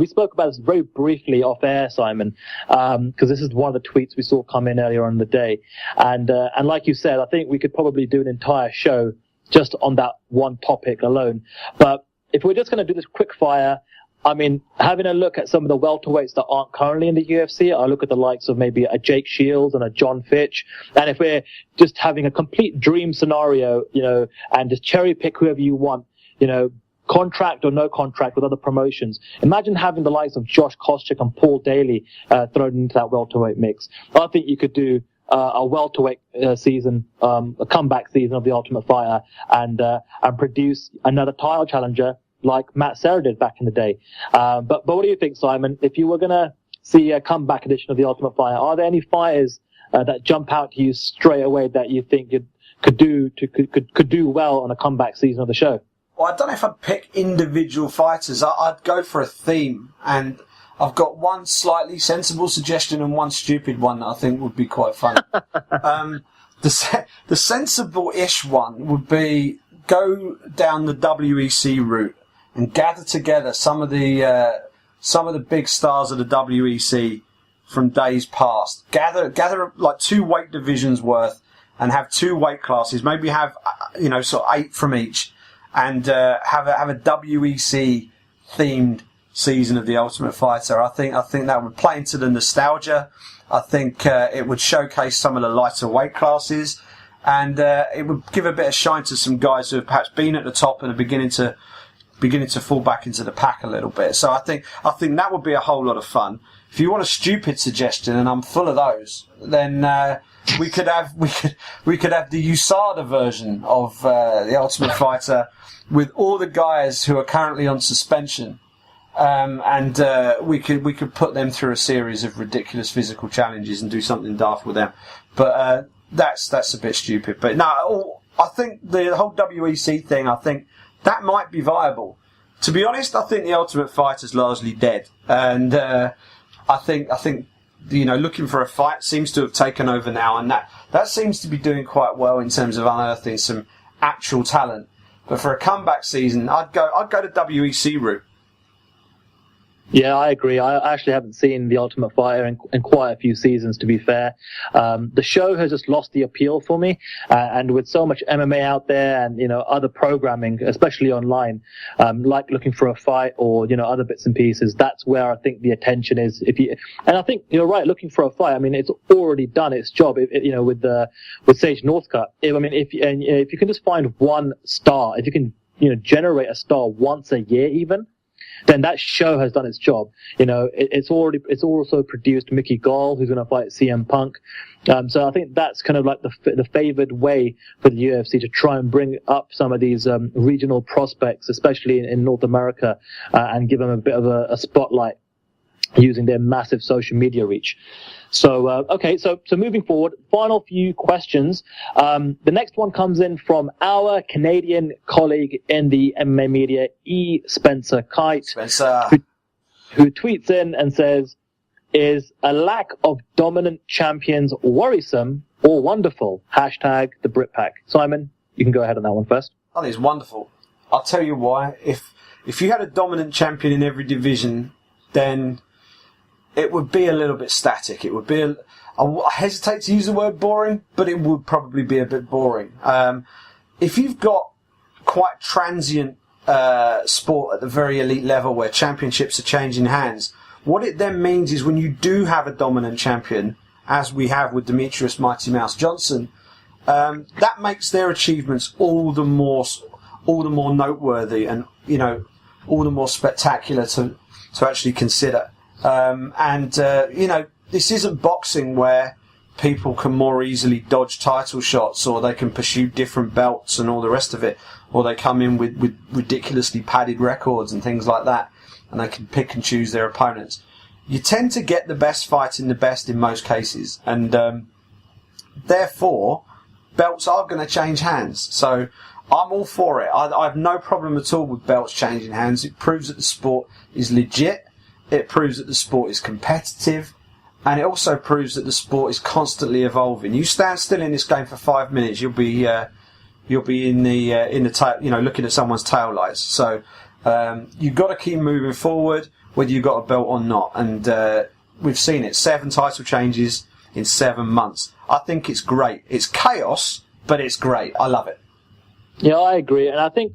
spoke about this very briefly off air, Simon, because this is one of the tweets we saw come in earlier on in the day. And like you said, I think we could probably do an entire show just on that one topic alone. But if we're just going to do this quick fire, having a look at some of the welterweights that aren't currently in the UFC, I look at the likes of maybe a Jake Shields and a John Fitch. And if we're just having a complete dream scenario, and just cherry pick whoever you want, contract or no contract with other promotions. Imagine having the likes of Josh Koscheck and Paul Daly thrown into that welterweight mix. I think you could do a welterweight season, a comeback season of The Ultimate Fighter, and produce another title challenger like Matt Serra did back in the day. But what do you think, Simon? If you were going to see a comeback edition of The Ultimate Fighter, are there any fighters that jump out to you straight away that you think could do well on a comeback season of the show? Well, I don't know if I'd pick individual fighters. I'd go for a theme, and I've got one slightly sensible suggestion and one stupid one that I think would be quite fun. The sensible-ish one would be go down the WEC route and gather together some of the big stars of the WEC from days past. Gather like 2 weight divisions worth and have 2 weight classes. Maybe have sort of 8 from each. And have a WEC themed season of The Ultimate Fighter. I think that would play into the nostalgia. I think it would showcase some of the lighter weight classes, and it would give a bit of shine to some guys who have perhaps been at the top and are beginning to fall back into the pack a little bit. So I think that would be a whole lot of fun. If you want a stupid suggestion, and I'm full of those, then we could have the USADA version of The Ultimate Fighter with all the guys who are currently on suspension, and we could put them through a series of ridiculous physical challenges and do something daft with them. But that's a bit stupid. But no, I think the whole WEC thing, I think that might be viable. To be honest, I think The Ultimate Fighter's largely dead, and I think looking for a fight seems to have taken over now, and that seems to be doing quite well in terms of unearthing some actual talent. But for a comeback season, I'd go to WEC route. Yeah, I agree. I actually haven't seen The Ultimate Fighter in quite a few seasons, to be fair. The show has just lost the appeal for me. And with so much MMA out there and, other programming, especially online, like Looking for a Fight or, other bits and pieces, that's where I think the attention is. And I think you're right, Looking for a Fight, it's already done its job, with Sage Northcutt. If you can just find one star, if you can, generate a star once a year even, then that show has done its job. It's also produced Mickey Gall, who's going to fight CM Punk. So I think that's kind of like the favored way for the UFC to try and bring up some of these regional prospects, especially in North America, and give them a bit of a spotlight using their massive social media reach. So, so moving forward, final few questions. The next one comes in from our Canadian colleague in the MMA media, E. Spencer Kite, who tweets in and says, is a lack of dominant champions worrisome or wonderful? Hashtag the Brit Pack. Simon, you can go ahead on that one first. I think it's wonderful. I'll tell you why. If you had a dominant champion in every division, then it would be a little bit static. It would be I hesitate to use the word boring, but it would probably be a bit boring. If you've got quite transient sport at the very elite level where championships are changing hands, what it then means is when you do have a dominant champion, as we have with Demetrius Mighty Mouse Johnson, that makes their achievements all the more noteworthy and, you know, all the more spectacular to actually consider. You know, this isn't boxing where people can more easily dodge title shots, or they can pursue different belts and all the rest of it, or they come in with ridiculously padded records and things like that, and they can pick and choose their opponents. You tend to get the best fighting the best in most cases, and therefore belts are going to change hands. So I'm all for it. I have no problem at all with belts changing hands. It proves that the sport is legit. It proves that the sport is competitive. And it also proves that the sport is constantly evolving. You stand still in this game for 5 minutes, you'll be in the tail, you know, looking at someone's tail lights. So you've got to keep moving forward, whether you've got a belt or not. And we've seen it, 7 title changes in 7 months. I think it's great. It's chaos, but it's great. I love it. Yeah, I agree, and I think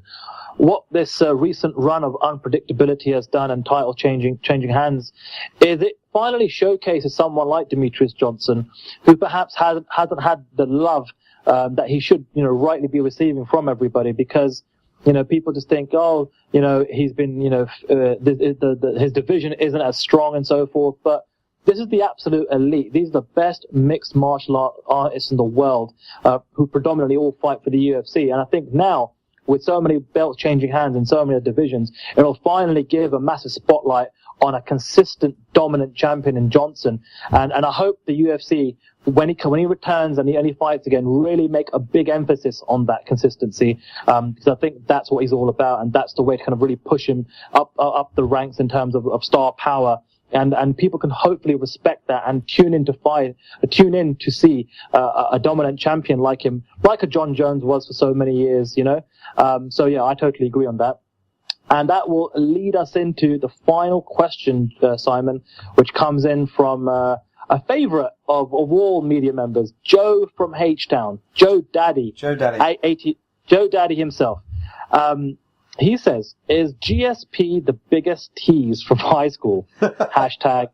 what this recent run of unpredictability has done and title changing hands is it finally showcases someone like Demetrius Johnson, who perhaps hasn't had the love that he should, you know, rightly be receiving from everybody, because, you know, people just think, oh, you know, he's been, you know, his division isn't as strong and so forth, but this is the absolute elite. These are the best mixed martial art artists in the world, who predominantly all fight for the UFC. And I think now, with so many belts changing hands in so many divisions, it'll finally give a massive spotlight on a consistent, dominant champion in Johnson. And I hope the UFC, when he returns and he fights again, really make a big emphasis on that consistency, because I think that's what he's all about, and that's the way to kind of really push him up the ranks in terms of star power. And people can hopefully respect that and tune in to see a dominant champion like him, like a John Jones was for so many years, you know. So yeah, I totally agree on that. And that will lead us into the final question, Simon, which comes in from a favorite of all media members, Joe from H-Town, Joe Daddy himself. He says, is GSP the biggest tease from high school? Hashtag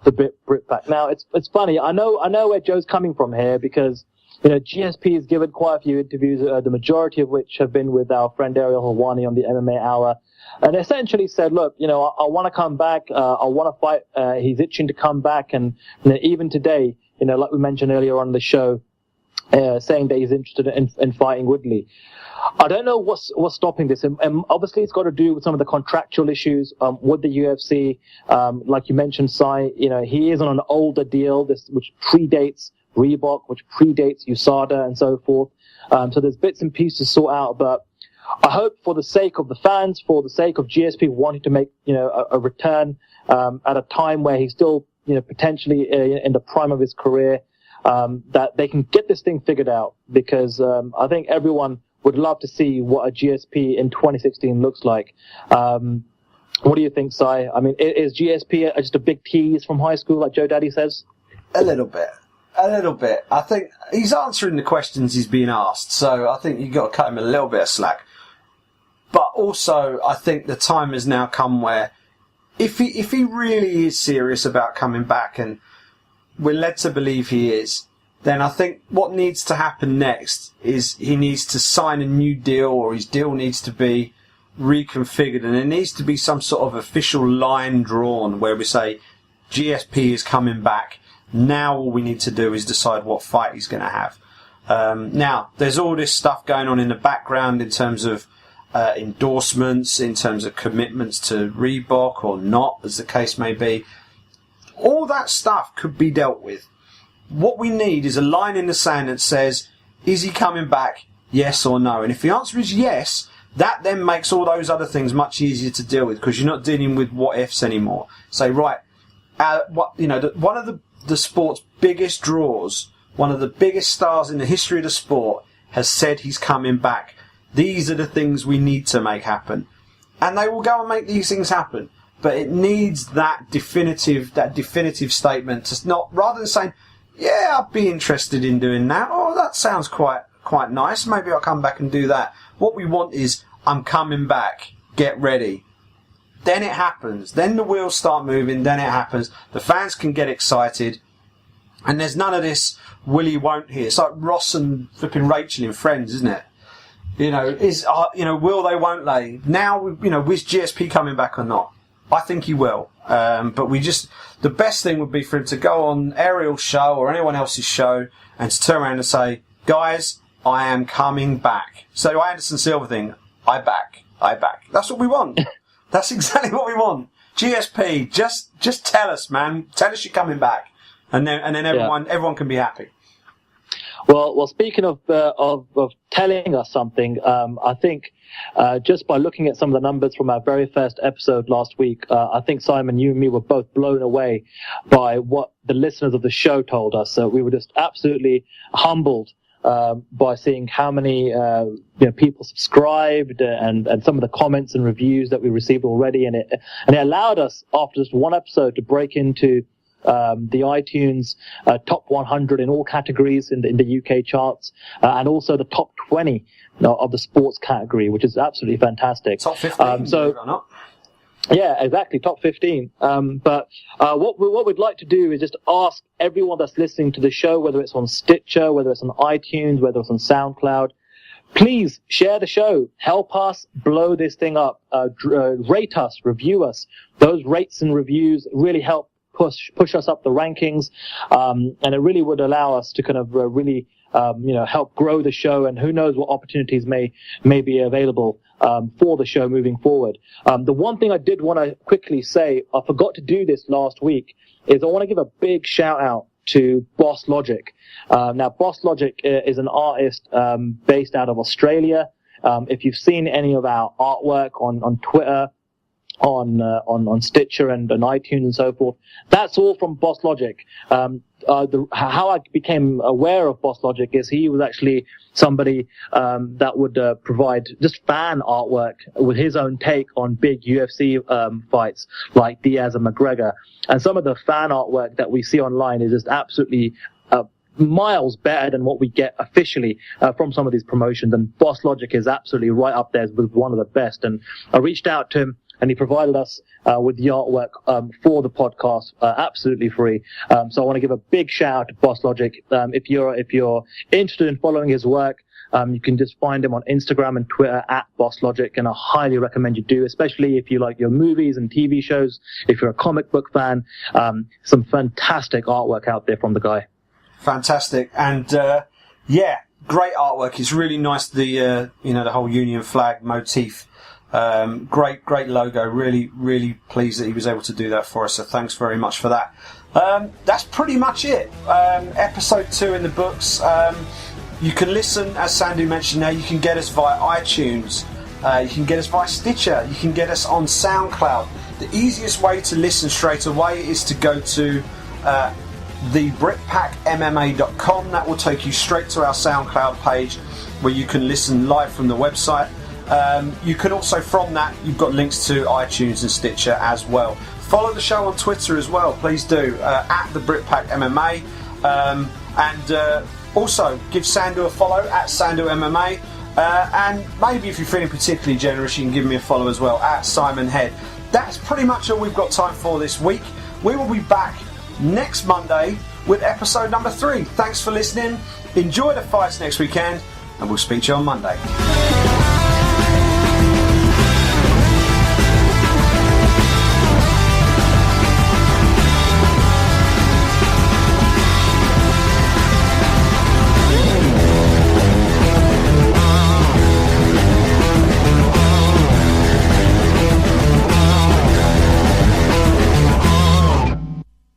the Brit Pack. Now, it's funny. I know where Joe's coming from here, because, you know, GSP has given quite a few interviews, the majority of which have been with our friend Ariel Helwani on the MMA Hour, and essentially said, look, you know, I want to come back. I want to fight. He's itching to come back. And, you know, even today, you know, like we mentioned earlier on the show, saying that he's interested in fighting Woodley. I don't know what's stopping this, and obviously it's got to do with some of the contractual issues with the UFC. Like you mentioned, Sai, you know, he is on an older deal, which predates Reebok, which predates USADA, and so forth. So there's bits and pieces to sort out, but I hope, for the sake of the fans, for the sake of GSP wanting to make, you know, a return at a time where he's still, you know, potentially in the prime of his career, that they can get this thing figured out, because I think everyone would love to see what a GSP in 2016 looks like. What do you think, Sai? I mean, is GSP just a big tease from high school, like Joe Daddy says? A little bit. I think he's answering the questions he's being asked, so I think you've got to cut him a little bit of slack. But also, I think the time has now come where, if he really is serious about coming back, and we're led to believe he is, then I think what needs to happen next is he needs to sign a new deal, or his deal needs to be reconfigured, and there needs to be some sort of official line drawn where we say GSP is coming back. Now all we need to do is decide what fight he's going to have. Now, there's all this stuff going on in the background in terms of endorsements, in terms of commitments to Reebok or not, as the case may be. All that stuff could be dealt with. What we need is a line in the sand that says, is he coming back, yes or no? And if the answer is yes, that then makes all those other things much easier to deal with, because you're not dealing with what ifs anymore. Say, right, one of the sport's biggest draws, one of the biggest stars in the history of the sport, has said he's coming back. These are the things we need to make happen. And they will go and make these things happen. But it needs that definitive statement to not, rather than saying, yeah, I'd be interested in doing that. Oh, that sounds quite nice. Maybe I'll come back and do that. What we want is, I'm coming back. get ready. Then it happens. Then the wheels start moving. Then it happens. The fans can get excited. And there's none of this will he, won't he. It's like Ross and flipping Rachel in Friends, isn't it? Will they, won't they? Now, is GSP coming back or not? I think he will. But the best thing would be for him to go on Ariel's show or anyone else's show and to turn around and say, guys, I am coming back. So the Anderson Silva thing, I back. That's what we want. That's exactly what we want. GSP, just tell us, man. Tell us you're coming back. And then everyone can be happy. Well, speaking of telling us something, I think just by looking at some of the numbers from our very first episode last week, I think, Simon, you and me were both blown away by what the listeners of the show told us. So we were just absolutely humbled by seeing how many people subscribed and some of the comments and reviews that we received already, and it allowed us, after just one episode, to break into the iTunes top 100 in all categories in the UK charts, and also the top 20 of the sports category, which is absolutely fantastic. Top 15, believe it or not. Yeah, exactly, top 15. But what we'd like to do is just ask everyone that's listening to the show, whether it's on Stitcher, whether it's on iTunes, whether it's on SoundCloud, please share the show. Help us blow this thing up. Rate us, review us. Those rates and reviews really help push us up the rankings, and it really would allow us to kind of really help grow the show, and who knows what opportunities may be available for the show moving forward. The one thing I did want to quickly say, I forgot to do this last week, is I want to give a big shout out to Boss Logic. Now, Boss Logic is an artist based out of Australia. If you've seen any of our artwork on Twitter, on Stitcher and on iTunes and so forth, that's all from Boss Logic. How I became aware of Boss Logic is he was actually somebody that would provide just fan artwork with his own take on big UFC fights like Diaz and McGregor. And some of the fan artwork that we see online is just absolutely miles better than what we get officially from some of these promotions. And Boss Logic is absolutely right up there with one of the best. And I reached out to him, and he provided us with the artwork for the podcast, absolutely free. So I want to give a big shout out to Boss Logic. If you're interested in following his work, you can just find him on Instagram and Twitter at Boss Logic, and I highly recommend you do, especially if you like your movies and TV shows. If you're a comic book fan, some fantastic artwork out there from the guy. Fantastic, and great artwork. It's really nice. The whole Union flag motif. Great logo. Really pleased that he was able to do that for us. So thanks very much for that. That's pretty much it. Episode 2 in the books. You can listen, as Sandhu mentioned. Now you can get us via iTunes. You can get us via Stitcher. You can get us on SoundCloud. The easiest way to listen straight away is to go to the BritPackMMA.com. That will take you straight to our SoundCloud page where you can listen live from the website. You can also, from that, you've got links to iTunes and Stitcher as well. Follow the show on Twitter as well, please do, at the Brit Pack MMA. And also give Sandhu a follow at Sandhu MMA. And maybe if you're feeling particularly generous, you can give me a follow as well at Simon Head. That's pretty much all we've got time for this week. We will be back next Monday with episode number 3. Thanks for listening. Enjoy the fights next weekend, and we'll speak to you on Monday.